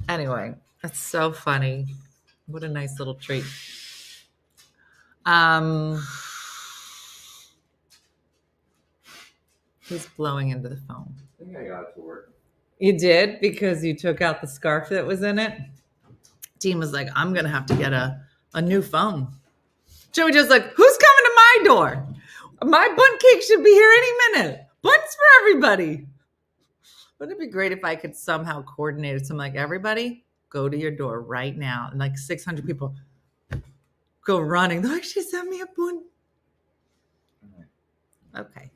Anyway, that's so funny. What a nice little treat. He's blowing into the phone. I think I got it to work. You did, because you took out the scarf that was in it. Dean was like, I'm gonna have to get a new phone. Joey just like, who's coming to my door? My bunt cake should be here any minute. Bunts for everybody. Wouldn't it be great if I could somehow coordinate it? So I'm like, everybody, go to your door right now. And like 600 people go running. They're like, she sent me a bunt. Okay.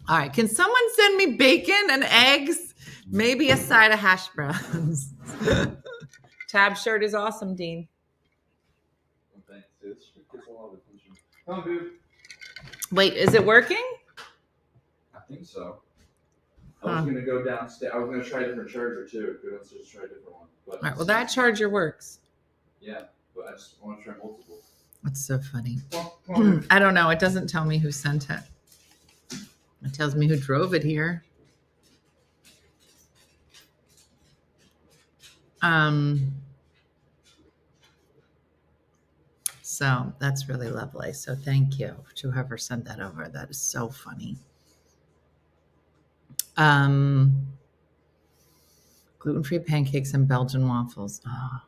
All right. Can someone send me bacon and eggs? Maybe a side of hash browns. Tab shirt is awesome, Dean. Oh, thanks. This gets a lot of attention. Come on, dude. Wait, is it working? I think so. I was gonna go downstairs. I was gonna try a different charger too. Go downstairs and try a different one. But All right. Well, that charger works. yeah, but I just want to try multiple. That's so funny. Come on. I don't know. It doesn't tell me who sent it. It tells me who drove it here. So that's really lovely. So thank you to whoever sent that over. That is so funny. Gluten-free pancakes and Belgian waffles. Oh.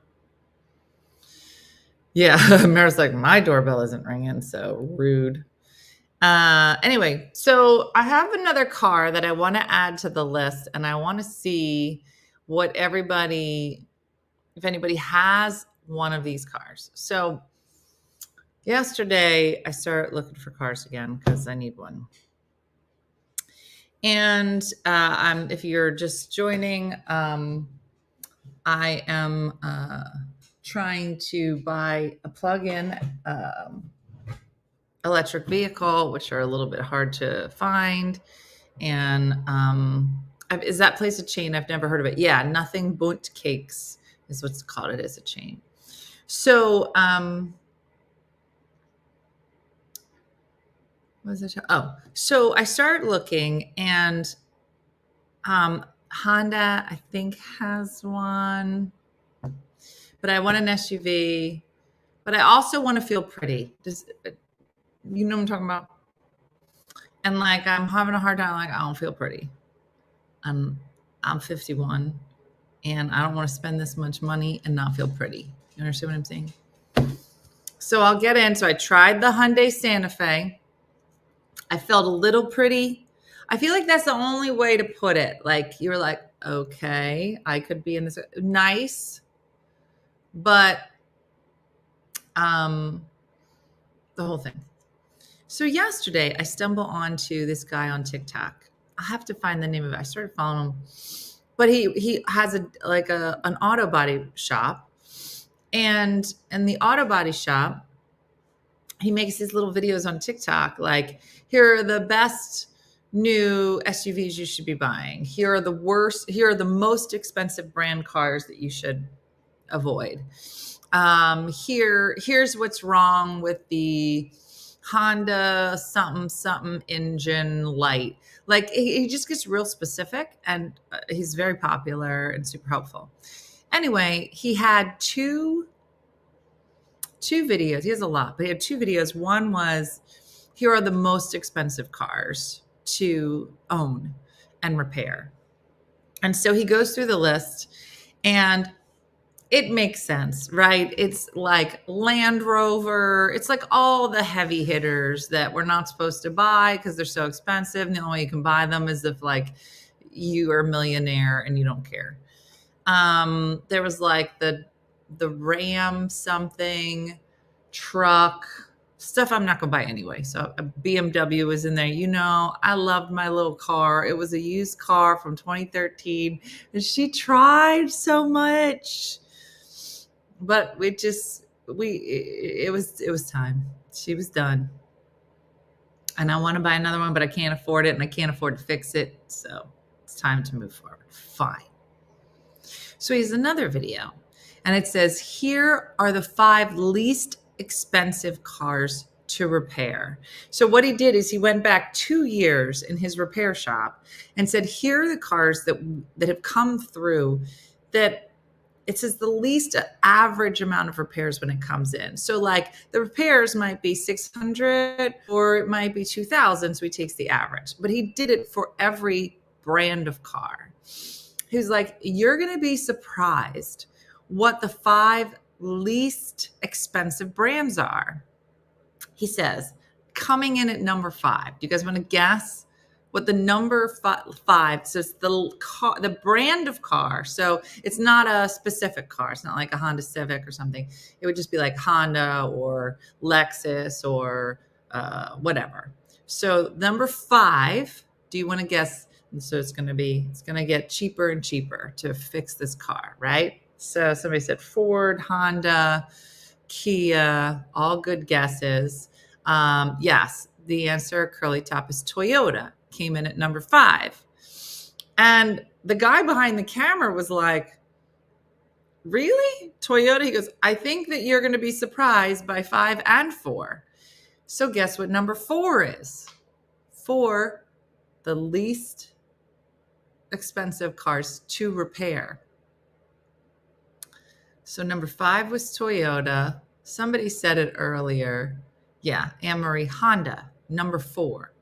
Yeah, Mara's like, my doorbell isn't ringing, so rude. Anyway, so I have another car that I want to add to the list, and I want to see what everybody, if anybody has one of these cars. So yesterday I started looking for cars again because I need one. And if you're just joining, I am trying to buy a plug-in electric vehicle, which are a little bit hard to find. And is that place a chain? I've never heard of it. Yeah, Nothing Bunt Cakes is what's called. It is a chain. So what was it? Oh, so I started looking, and Honda, I think, has one, but I want an SUV, but I also want to feel pretty. You know what I'm talking about? And like, I'm having a hard time. Like, I don't feel pretty. I'm 51, and I don't want to spend this much money and not feel pretty. You understand what I'm saying? So I'll get in. So I tried the Hyundai Santa Fe. I felt a little pretty. I feel like that's the only way to put it. Like, you're like, okay, I could be in this nice, but the whole thing. So yesterday I stumbled onto this guy on TikTok. I have to find the name of it. I started following him, but he has an auto body shop, and in the auto body shop, he makes these little videos on TikTok, like, here are the best new SUVs you should be buying. Here are the most expensive brand cars that you should avoid. Here's what's wrong with the Honda something engine light. Like, he just gets real specific, and he's very popular and super helpful. Anyway, he had two videos. He has a lot, but he had two videos. One was, here are the most expensive cars to own and repair. And so he goes through the list, and it makes sense, right? It's like Land Rover. It's like all the heavy hitters that we're not supposed to buy because they're so expensive. And the only way you can buy them is if, like, you are a millionaire and you don't care. There was like the Ram something truck stuff I'm not gonna buy anyway. So a BMW was in there. You know, I loved my little car. It was a used car from 2013, and she tried so much, but it was time. She was done, and I want to buy another one, but I can't afford it, and I can't afford to fix it. So it's time to move forward. Fine. So he has another video, and it says, here are the 5 least expensive cars to repair. So what he did is he went back 2 years in his repair shop and said, here are the cars that have come through that it says the least average amount of repairs when it comes in. So like the repairs might be 600 or it might be 2,000. So he takes the average, but he did it for every brand of car. He was like, you're going to be surprised what the 5 least expensive brands are. He says, coming in at number 5. Do you guys want to guess what the number 5? So it's the brand of car. So it's not a specific car. It's not like a Honda Civic or something. It would just be like Honda or Lexus or whatever. So number 5, do you want to guess? And so it's going to get cheaper and cheaper to fix this car, right? So somebody said Ford, Honda, Kia, all good guesses. Yes, the answer, curly top, is Toyota. Came in at number 5. And the guy behind the camera was like, really? Toyota? He goes, I think that you're going to be surprised by 5 and 4. So guess what number 4 is? 4, the least expensive cars to repair. So number 5 was Toyota. Somebody said it earlier. Yeah, Anne-Marie, Honda, number 4.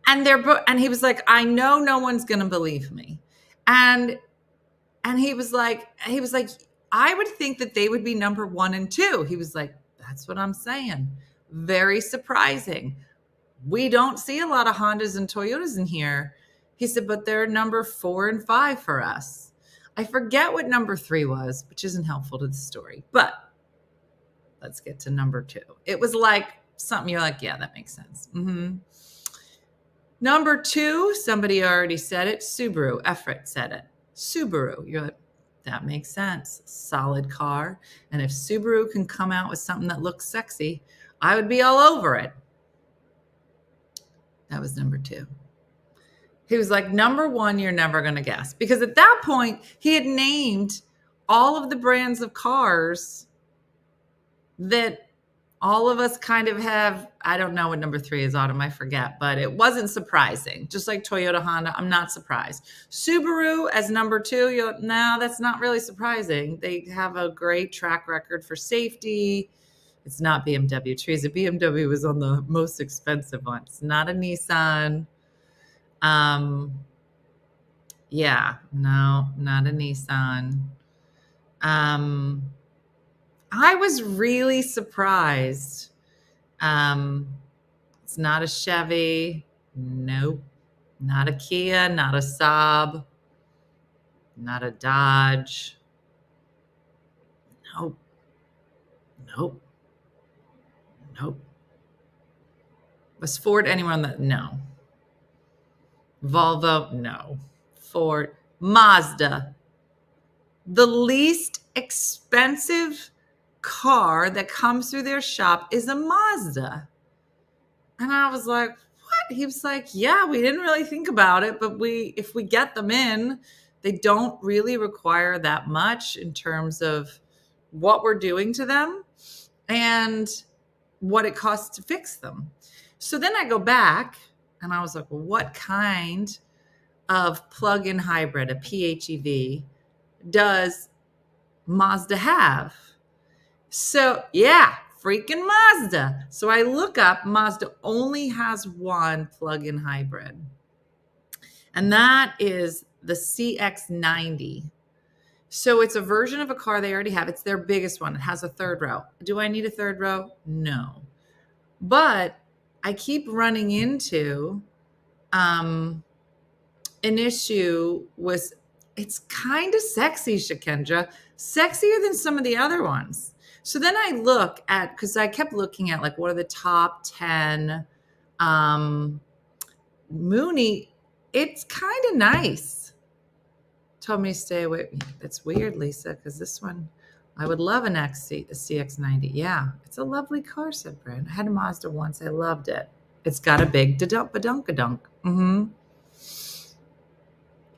And he was like, I know no one's going to believe me. And he was like, I would think that they would be number 1 and 2. He was like, that's what I'm saying. Very surprising. We don't see a lot of Hondas and Toyotas in here. He said, but they're number 4 and 5 for us. I forget what number 3 was, which isn't helpful to the story, but let's get to number 2. It was like something you're like, yeah, that makes sense. Mm-hmm. Number 2, somebody already said it. Subaru. Efrat said it. Subaru. You're like, that makes sense. Solid car. And if Subaru can come out with something that looks sexy, I would be all over it. That was number 2. He was like, number 1, you're never going to guess. Because at that point, he had named all of the brands of cars that all of us kind of have. I don't know what number 3 is, Autumn. I forget. But it wasn't surprising. Just like Toyota, Honda, I'm not surprised. Subaru as number 2, you're like, no, that's not really surprising. They have a great track record for safety. It's not BMW. Teresa, BMW was on the most expensive one. It's not a Nissan. Yeah, no, not a Nissan. I was really surprised. It's not a Chevy. Nope. Not a Kia, not a Saab, not a Dodge. Nope. Nope. Nope. Was Ford anywhere on that? No. Volvo? No. Ford. Mazda. The least expensive car that comes through their shop is a Mazda. And I was like, what? He was like, yeah, we didn't really think about it, but if we get them in, they don't really require that much in terms of what we're doing to them and what it costs to fix them. So then I go back and I was like, well, what kind of plug-in hybrid, a PHEV, does Mazda have? So yeah, freaking Mazda. So I look up, Mazda only has one plug-in hybrid. And that is the CX-90. So it's a version of a car they already have. It's their biggest one. It has a third row. Do I need a third row? No. But I keep running into an issue was it's kind of sexy, Shakendra, sexier than some of the other ones. So then I look at, because I kept looking at like what are the top 10 Mooney. It's kind of nice. Told me to stay away. That's weird, Lisa, because this one, I would love an XC, a CX-90. Yeah, it's a lovely car, said Brent. I had a Mazda once. I loved it. It's got a big da-dunk-a-dunk-a-dunk. Mm-hmm.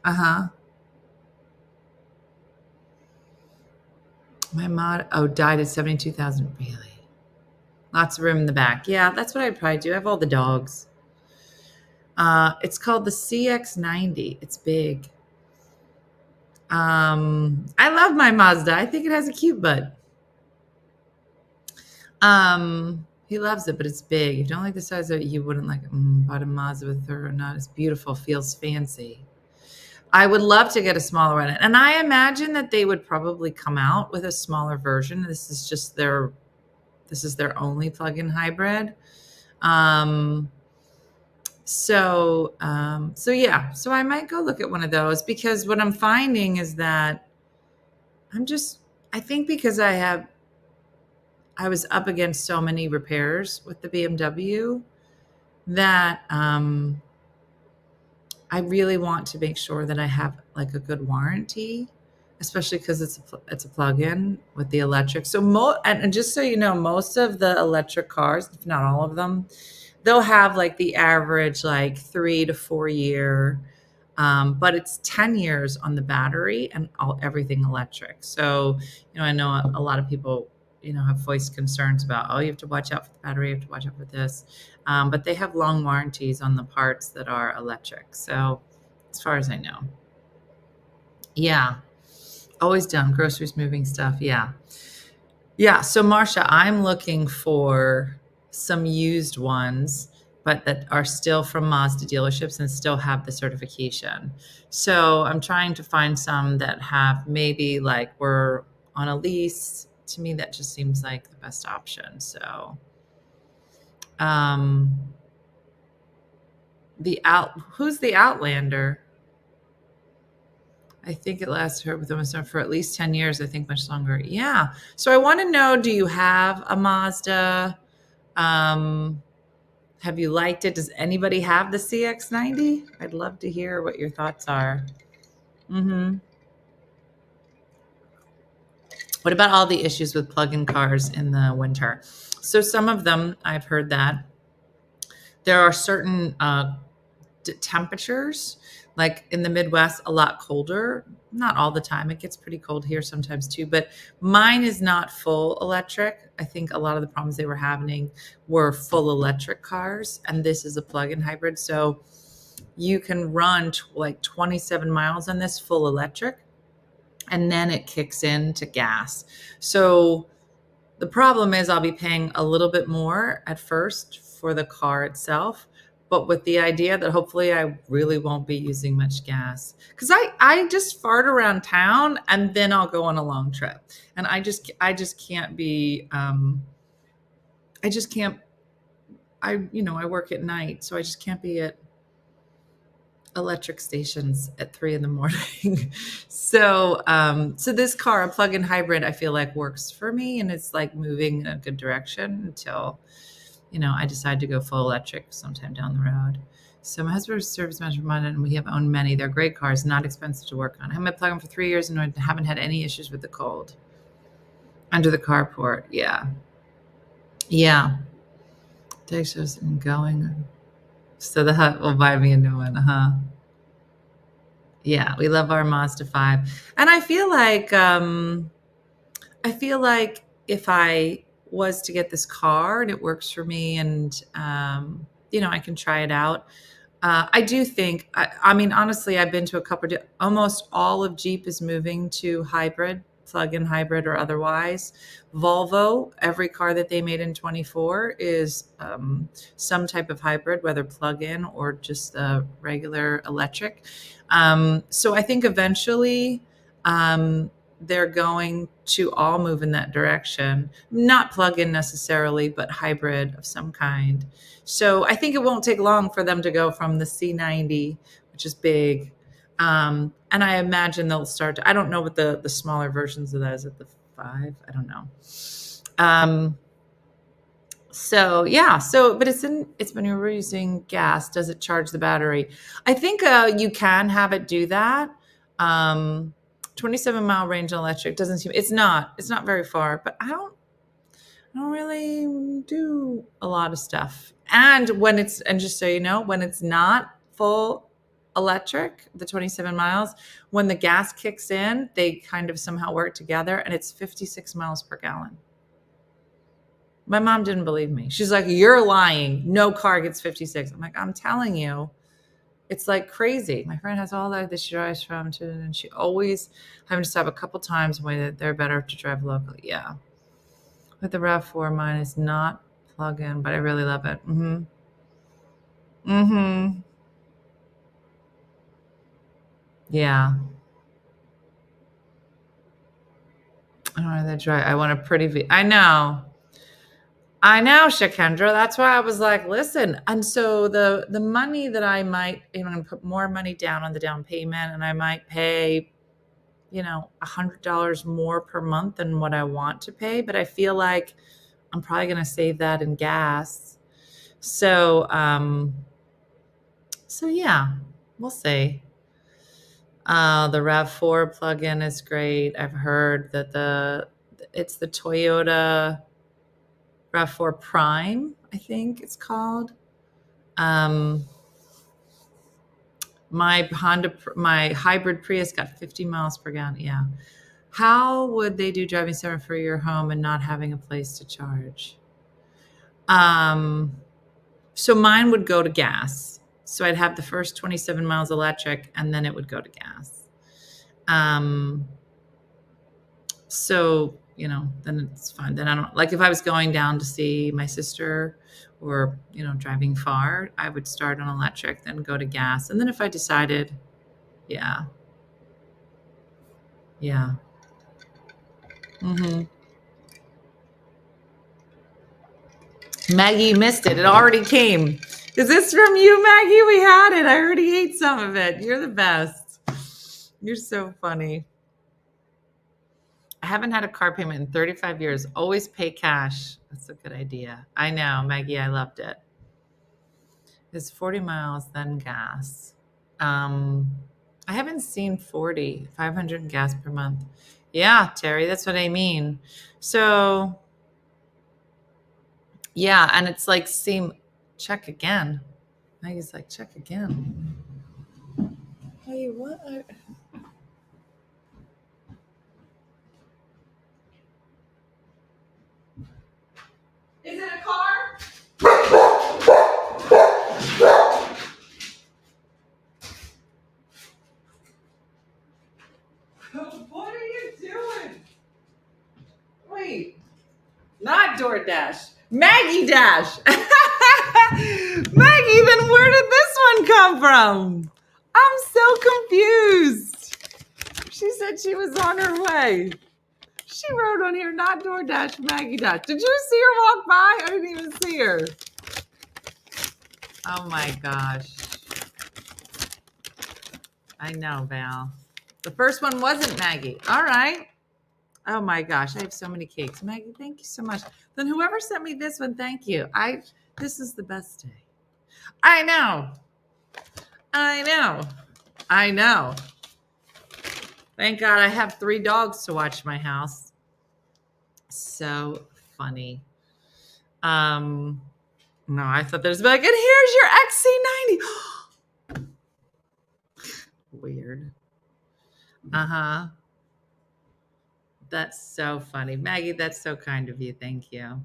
Uh-huh. My mod, died at 72,000. Really? Lots of room in the back. Yeah, that's what I'd probably do. I have all the dogs. It's called the CX-90. It's big. I love my Mazda. I think it has a cute butt. He loves it, but it's big. If you don't like the size of it, you wouldn't like it. Bought a Mazda with her or not. It's beautiful. Feels fancy. I would love to get a smaller one. And I imagine that they would probably come out with a smaller version. This is their only plug-in hybrid. So yeah. So I might go look at one of those, because what I'm finding is that I think because I was up against so many repairs with the BMW that I really want to make sure that I have like a good warranty, especially because it's a plug-in with the electric. So and just so you know, most of the electric cars, if not all of them, they'll have like the average like 3 to 4 year, but it's 10 years on the battery and everything electric. So, I know a lot of people, have voiced concerns about, you have to watch out for the battery, you have to watch out for this. But they have long warranties on the parts that are electric. So as far as I know. Yeah. Always done. Groceries, moving stuff. Yeah. Yeah. So Marsha, I'm looking for some used ones, but that are still from Mazda dealerships and still have the certification. So I'm trying to find some that have maybe like we're on a lease. To me, that just seems like the best option. So, who's the Outlander? I think it lasted her with almost for at least 10 years. I think much longer. Yeah. So I want to know, do you have a Mazda? Have you liked it? Does anybody have the CX-90? I'd love to hear what your thoughts are. Mm-hmm. What about all the issues with plug-in cars in the winter? So some of them, I've heard that there are certain temperatures, like in the Midwest, a lot colder. Not all the time. It gets pretty cold here sometimes too, but mine is not full electric. I think a lot of the problems they were having were full electric cars, and this is a plug-in hybrid. So you can run like 27 miles on this full electric, and then it kicks into gas. So the problem is I'll be paying a little bit more at first for the car itself, but with the idea that hopefully I really won't be using much gas. Because I just fart around town and then I'll go on a long trip. And I just can't be, I work at night, so I just can't be at electric stations at 3 a.m. So this car, a plug-in hybrid, I feel like works for me, and it's like moving in a good direction until, I decide to go full electric sometime down the road. So my husband was service manager for mine, and we have owned many. They're great cars, not expensive to work on. I have my plug-in for 3 years and I haven't had any issues with the cold. Under the carport, yeah. Yeah. Takes us and going. So the hut will buy me a new one, huh? Yeah, we love our Mazda 5. And I feel like if I was to get this car and it works for me and, I can try it out. I do think, I mean, honestly, I've been to a couple of, almost all of Jeep is moving to hybrid, plug-in hybrid or otherwise. Volvo, every car that they made in 24 is some type of hybrid, whether plug-in or just regular electric. So I think eventually they're going to all move in that direction. Not plug-in necessarily, but hybrid of some kind. So I think it won't take long for them to go from the C90, which is big. And I imagine they'll start to, I don't know what the smaller versions of that is, at the 5. I don't know. So yeah, but it's when you're using gas, does it charge the battery? I think you can have it do that. 27-mile range on electric doesn't seem, it's not very far, but I don't really do a lot of stuff. And and just so you know, when it's not full electric, the 27 miles, when the gas kicks in, they kind of somehow work together, and it's 56 miles per gallon. My mom didn't believe me. She's like, you're lying. No car gets 56. I'm like, I'm telling you, it's like crazy. My friend has all that she drives from, and she always having to stop a couple times when they're better to drive locally. Yeah. With the RAV4, mine is not plug-in, but I really love it. Yeah. I don't know that drive. I want a pretty I know, Shakendra. That's why I was like, listen. And so the money that I might, I'm going to put more money down on the down payment, and I might pay, $100 more per month than what I want to pay. But I feel like I'm probably going to save that in gas. So, yeah, we'll see. The RAV4 plug-in is great. I've heard that it's the Toyota RAV4 Prime, I think it's called. My hybrid Prius got 50 miles per gallon. Yeah. How would they do driving center for your home and not having a place to charge? So mine would go to gas. So I'd have the first 27 miles electric, and then it would go to gas. So, then it's fine. Then I don't, like, if I was going down to see my sister or, driving far, I would start on electric, then go to gas. And then if I decided, yeah. Maggie missed it. It already came. Is this from you, Maggie? We had it. I already ate some of it. You're the best. You're so funny. I haven't had a car payment in 35 years. Always pay cash. That's a good idea. I know, Maggie. I loved it. It's 40 miles, then gas. I haven't seen 500 gas per month. Yeah, Terry, that's what I mean. So, yeah, and it's like, check again. Maggie's like, check again. Hey, what? Is it a car? What are you doing? Wait, not DoorDash. Maggie Dash. Maggie, then where did this one come from? I'm so confused. She said she was on her way. She wrote on here, not DoorDash, Maggie Dash. Did you see her walk by? I didn't even see her. Oh my gosh. I know, Val. The first one wasn't Maggie. All right. Oh my gosh, I have so many cakes. Maggie, thank you so much. Then whoever sent me this one, thank you. This is the best day. I know. Thank God I have 3 dogs to watch my house. So funny. No, I thought there's like, and here's your XC90. Weird. That's so funny. Maggie, that's so kind of you. Thank you.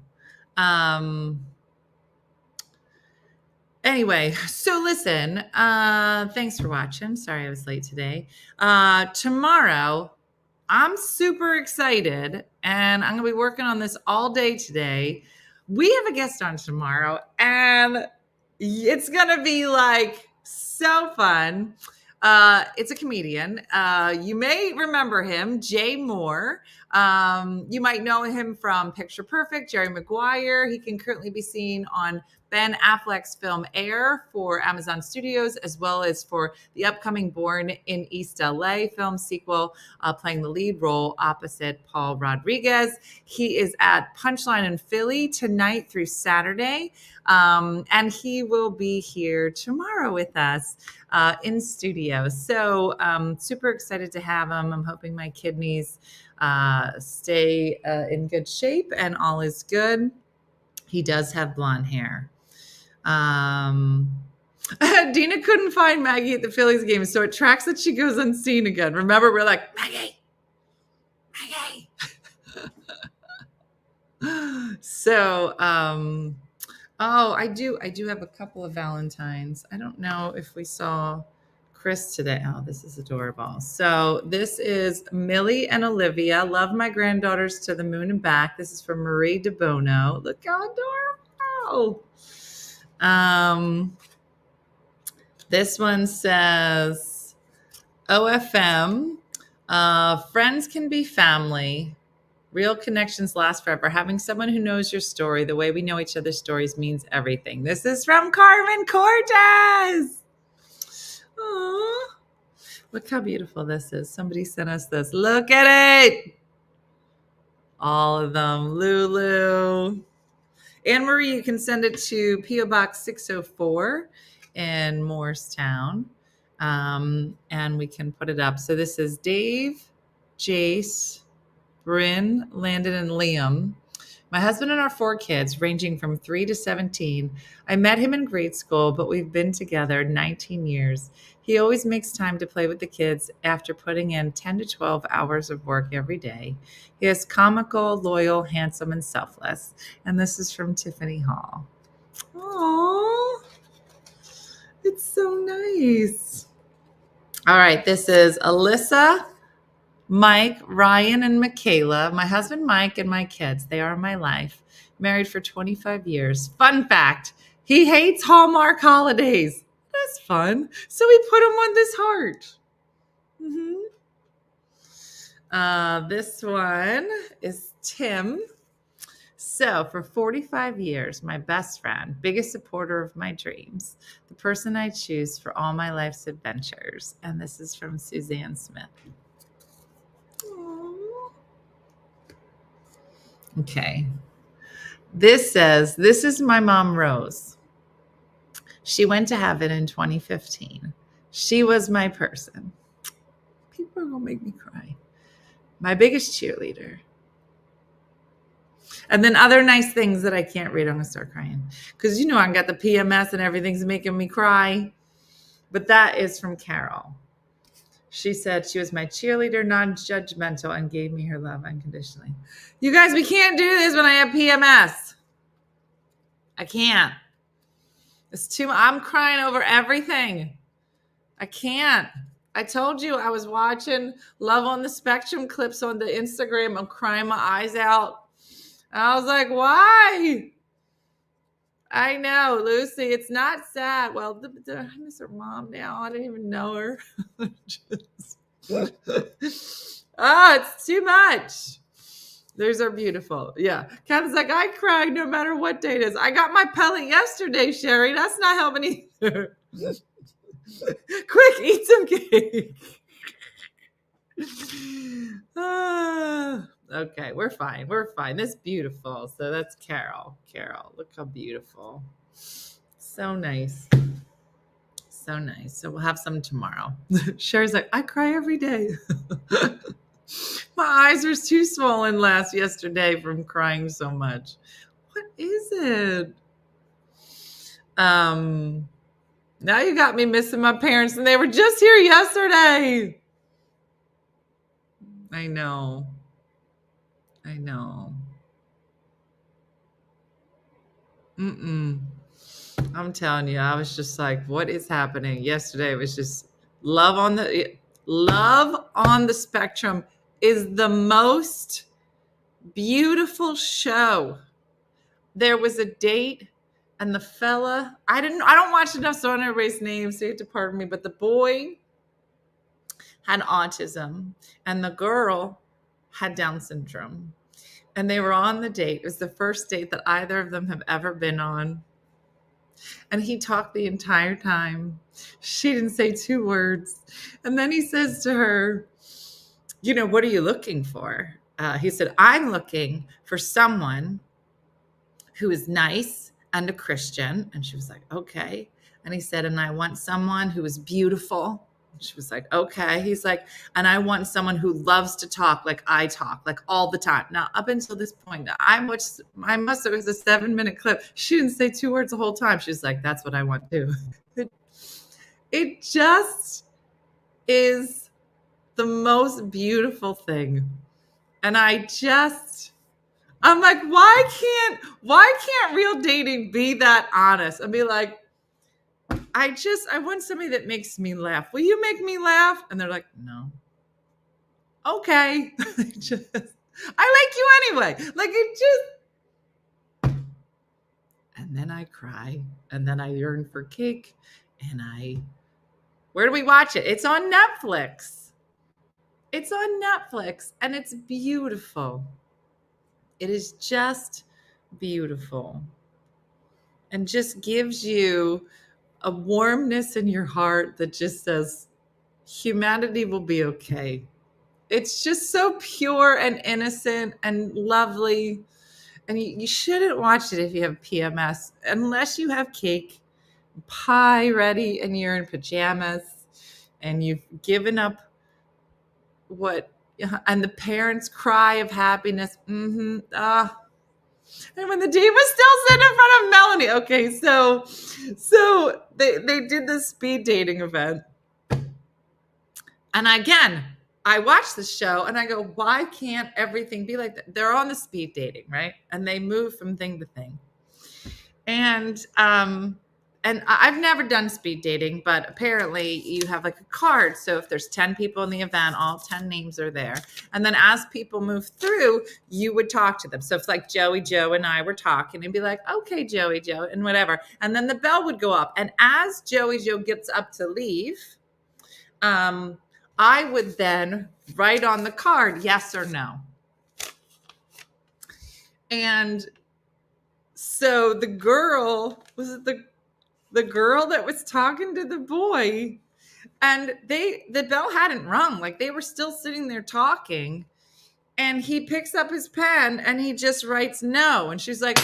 Anyway, so listen, thanks for watching. Sorry I was late today. Tomorrow, I'm super excited, and I'm going to be working on this all day today. We have a guest on tomorrow, and it's going to be like so fun. It's a comedian. You may remember him, Jay Moore. You might know him from Picture Perfect, Jerry Maguire. He can currently be seen on Ben Affleck's film Air for Amazon Studios, as well as for the upcoming Born in East LA film sequel, playing the lead role opposite Paul Rodriguez. He is at Punchline in Philly tonight through Saturday, and he will be here tomorrow with us in studio. So super excited to have him. I'm hoping my kidneys stay in good shape and all is good. He does have blonde hair. Dina couldn't find Maggie at the Phillies game, so it tracks that she goes unseen again. Remember, we're like, Maggie. So, I do have a couple of Valentines. I don't know if we saw Chris today. Oh, this is adorable. So this is Millie and Olivia. Love my granddaughters to the moon and back. This is from Marie DeBono. Look how adorable. This one says, OFM, friends can be family. Real connections last forever. Having someone who knows your story the way we know each other's stories means everything. This is from Carmen Cortez. Aww. Look how beautiful this is. Somebody sent us this. Look at it. All of them. Lulu. Anne Marie, you can send it to P.O. Box 604 in Morristown, and we can put it up. So this is Dave, Jace, Bryn, Landon, and Liam. My husband and our 4 kids, ranging from 3 to 17. I met him in grade school, but we've been together 19 years. He always makes time to play with the kids after putting in 10 to 12 hours of work every day. He is comical, loyal, handsome, and selfless. And this is from Tiffany Hall. Aww. It's so nice. All right, this is Alyssa, Mike, Ryan, and Michaela. My husband, Mike, and my kids. They are my life. Married for 25 years. Fun fact, he hates Hallmark holidays. That's fun. So we put him on this heart. This one is Tim. So for 45 years, my best friend, biggest supporter of my dreams, the person I choose for all my life's adventures. And this is from Suzanne Smith. Aww. Okay. This says, this is my mom, Rose. She went to heaven in 2015. She was my person. People are going to make me cry. My biggest cheerleader. And then other nice things that I can't read. I'm going to start crying. Because, I got the PMS and everything's making me cry. But that is from Carol. She said she was my cheerleader, non-judgmental, and gave me her love unconditionally. You guys, we can't do this when I have PMS. I can't. It's too much. I'm crying over everything. I can't. I told you I was watching Love on the Spectrum clips on the Instagram. I'm crying my eyes out. And I was like, why? I know, Lucy. It's not sad. Well, I miss her mom now. I didn't even know her. It's too much. Those are beautiful. Yeah. Kathy's like, I cry no matter what day it is. I got my pellet yesterday, Sherry. That's not helping either. Quick, eat some cake. Okay, we're fine. We're fine. That's beautiful. So that's Carol. Carol, look how beautiful. So nice. So nice. So we'll have some tomorrow. Sherry's like, I cry every day. My eyes were too swollen yesterday from crying so much. What is it? Now you got me missing my parents, and they were just here yesterday. I know. I'm telling you, I was just like, what is happening? Yesterday it was just Love on the Spectrum is the most beautiful show. There was a date, and the fella, I don't watch enough, so I don't know everybody's names, so you have to pardon me, but the boy had autism and the girl had Down syndrome. And they were on the date. It was the first date that either of them have ever been on. And he talked the entire time. She didn't say 2 words. And then he says to her, what are you looking for? He said, I'm looking for someone who is nice and a Christian. And she was like, okay. And he said, and I want someone who is beautiful. She was like, okay. He's like, and I want someone who loves to talk like I talk, like all the time. Now, up until this point, it was a 7-minute clip. She didn't say 2 words the whole time. She was like, that's what I want too. It just is the most beautiful thing. And I'm like, why can't real dating be that honest and be like, I want somebody that makes me laugh. Will you make me laugh? And they're like, no. Okay. I like you anyway. Like and then I cry and then I yearn for cake and where do we watch it? It's on Netflix. It's on Netflix and it's beautiful. It is just beautiful and just gives you a warmness in your heart that just says humanity will be okay. It's just so pure and innocent and lovely. And you shouldn't watch it if you have PMS unless you have cake, pie ready, and you're in pajamas and you've given up and the parents cry of happiness. And when the date was still sitting in front of Melanie. Okay, so they did this speed dating event. And again, I watched the show and I go, why can't everything be like that? They're on the speed dating, right? And they move from thing to thing. And I've never done speed dating, but apparently you have like a card. So if there's 10 people in the event, all 10 names are there. And then as people move through, you would talk to them. So if like Joey Joe and I were talking and be like, okay, Joey Joe, and whatever. And then the bell would go up. And as Joey Joe gets up to leave, I would then write on the card, yes or no. And so the girl, was it the girl that was talking to the boy, and the bell hadn't rung, like they were still sitting there talking, and he picks up his pen and he just writes no. And she's like,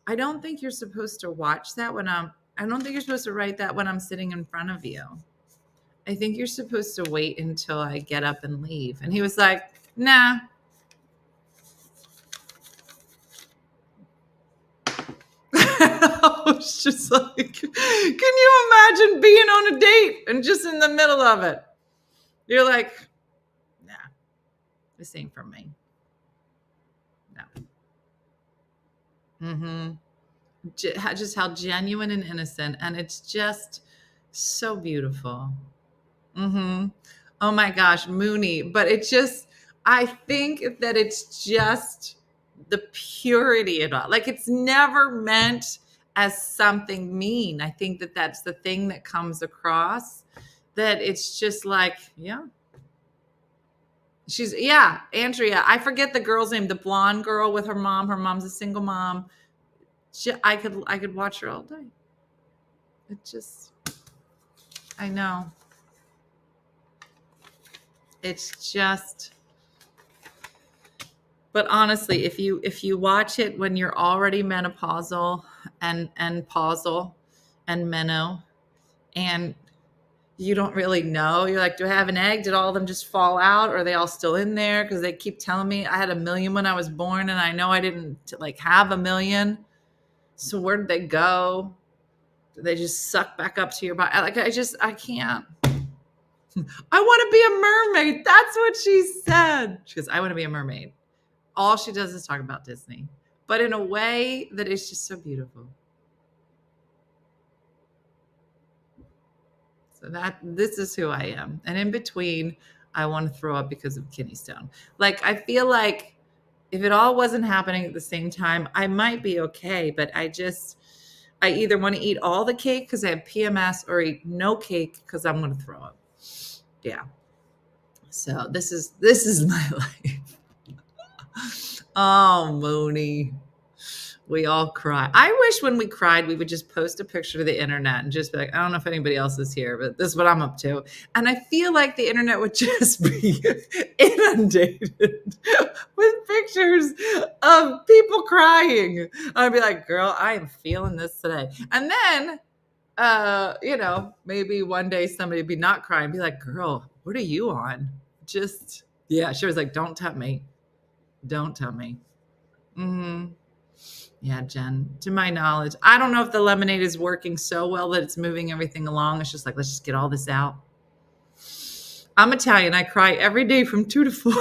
I don't think you're supposed to watch that I don't think you're supposed to write that when I'm sitting in front of you. I think you're supposed to wait until I get up and leave. And he was like, nah. I was just like, can you imagine being on a date and just in the middle of it? You're like, nah, this ain't for me. No. Just how genuine and innocent. And it's just so beautiful. Oh my gosh, Mooney. But I think that it's just the purity of it all. Like it's never meant as something mean. I think that that's the thing that comes across, that it's just like, yeah. Andrea. I forget the girl's name, the blonde girl with her mom. Her mom's a single mom. I could watch her all day. I know. It's just, but honestly, if you watch it when you're already menopausal and pausal and meno, and you don't really know, you're like, do I have an egg? Did all of them just fall out? Or are they all still in there? Because they keep telling me I had 1 million when I was born, and I know I didn't have 1 million. So where did they go? Did they just suck back up to your body? I can't. I want to be a mermaid. That's what she said. She goes, I want to be a mermaid. All she does is talk about Disney, but in a way that is just so beautiful. So this is who I am. And in between, I want to throw up because of kidney stone. Like, I feel like if it all wasn't happening at the same time, I might be okay. But I either want to eat all the cake because I have PMS, or eat no cake because I'm going to throw up. Yeah. So this is my life. Oh, Mooney. We all cry. I wish when we cried, we would just post a picture to the internet and just be like, I don't know if anybody else is here, but this is what I'm up to. And I feel like the internet would just be inundated with pictures of people crying. I'd be like, girl, I am feeling this today. And then, maybe one day somebody would be not crying, be like, girl, what are you on? Just, yeah. She was like, don't tell me. Don't tell me. Mm-hmm. Yeah, Jen, to my knowledge, I don't know if the lemonade is working so well that it's moving everything along. It's just like, let's just get all this out. I'm Italian. I cry every day from 2 to 4.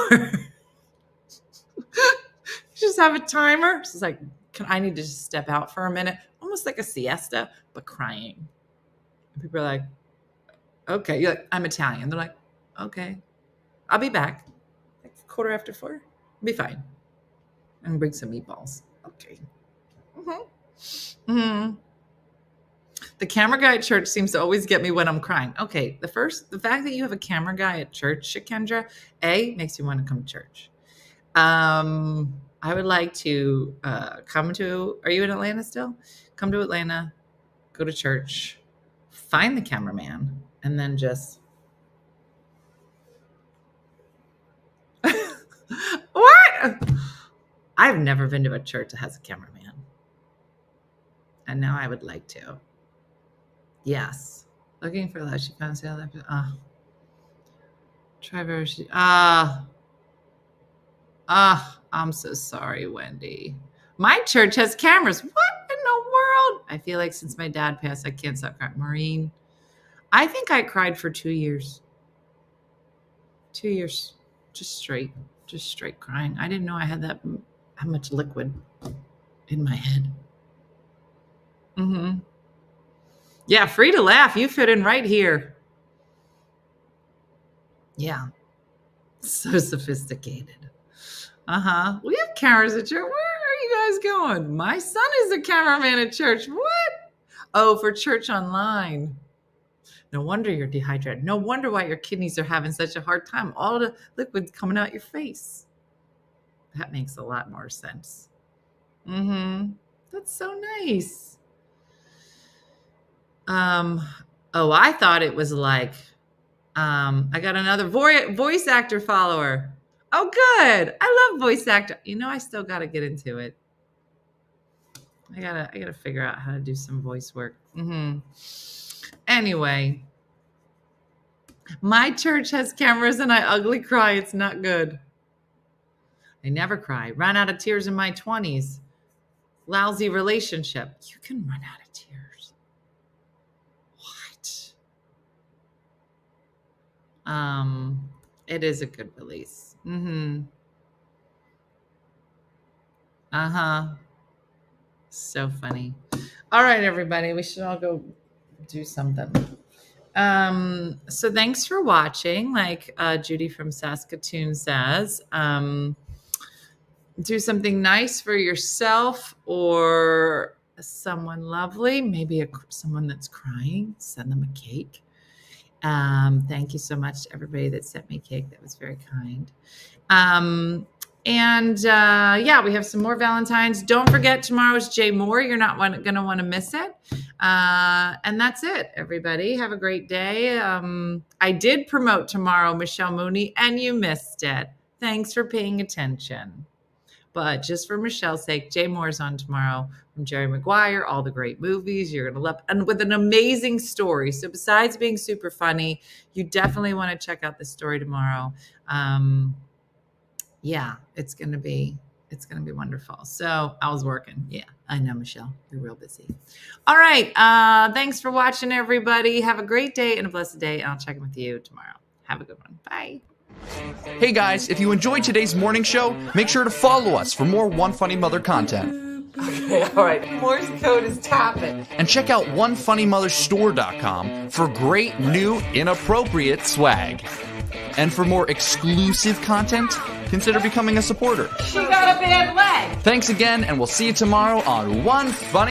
Just have a timer. It's like, I need to just step out for a minute, almost like a siesta, but crying. And people are like, okay. You're like, I'm Italian. They're like, okay, I'll be back. Like 4:15. I'll be fine. And bring some meatballs. Okay. Mm-hmm. Mm-hmm. The camera guy at church seems to always get me when I'm crying. Okay, the fact that you have a camera guy at church, Shikendra, makes me want to come to church. I would like to come to, are you in Atlanta still? Come to Atlanta, go to church, find the cameraman, and then just... What? I've never been to a church that has a cameraman. And now I would like to. Yes. Looking for that. She found sale. I'm so sorry, Wendy. My church has cameras. What in the world? I feel like since my dad passed, I can't stop crying. Maureen, I think I cried for 2 years. 2 years. Just straight crying. I didn't know I had that much liquid in my head. Mm-hmm. Yeah, free to laugh. You fit in right here. Yeah. So sophisticated. Uh-huh. We have cameras at church. Where are you guys going? My son is a cameraman at church. What? Oh, for church online. No wonder you're dehydrated. No wonder why your kidneys are having such a hard time. All the liquid's coming out your face. That makes a lot more sense. Mm-hmm. That's so nice. I thought it was like, I got another voice actor follower. Oh, good. I love voice actor. I still got to get into it. I gotta figure out how to do some voice work. Mm-hmm. Anyway, my church has cameras and I ugly cry. It's not good. I never cry. Ran out of tears in my 20s. Lousy relationship. You can run out of tears. What? It is a good release. Mm-hmm. Uh-huh. So funny. All right, everybody. We should all go do something. So thanks for watching. Like Judy from Saskatoon says, do something nice for yourself or someone lovely. Maybe someone that's crying. Send them a cake. Thank you so much to everybody that sent me cake. That was very kind. We have some more Valentines. Don't forget, tomorrow's Jay Moore. You're not going to want to miss it. And that's it, everybody. Have a great day. I did promote tomorrow, Michelle Mooney, and you missed it. Thanks for paying attention. But just for Michelle's sake, Jay Moore's on tomorrow from Jerry Maguire, all the great movies you're going to love, and with an amazing story. So besides being super funny, you definitely want to check out the story tomorrow. It's going to be wonderful. So I was working. Yeah, I know, Michelle, you're real busy. All right. Thanks for watching, everybody. Have a great day and a blessed day. And I'll check in with you tomorrow. Have a good one. Bye. Hey guys, if you enjoyed today's morning show, make sure to follow us for more One Funny Mother content. Okay, all right. Morse code is tapping. And check out OneFunnyMotherStore.com for great new inappropriate swag. And for more exclusive content, consider becoming a supporter. She got a bad leg. Thanks again, and we'll see you tomorrow on One Funny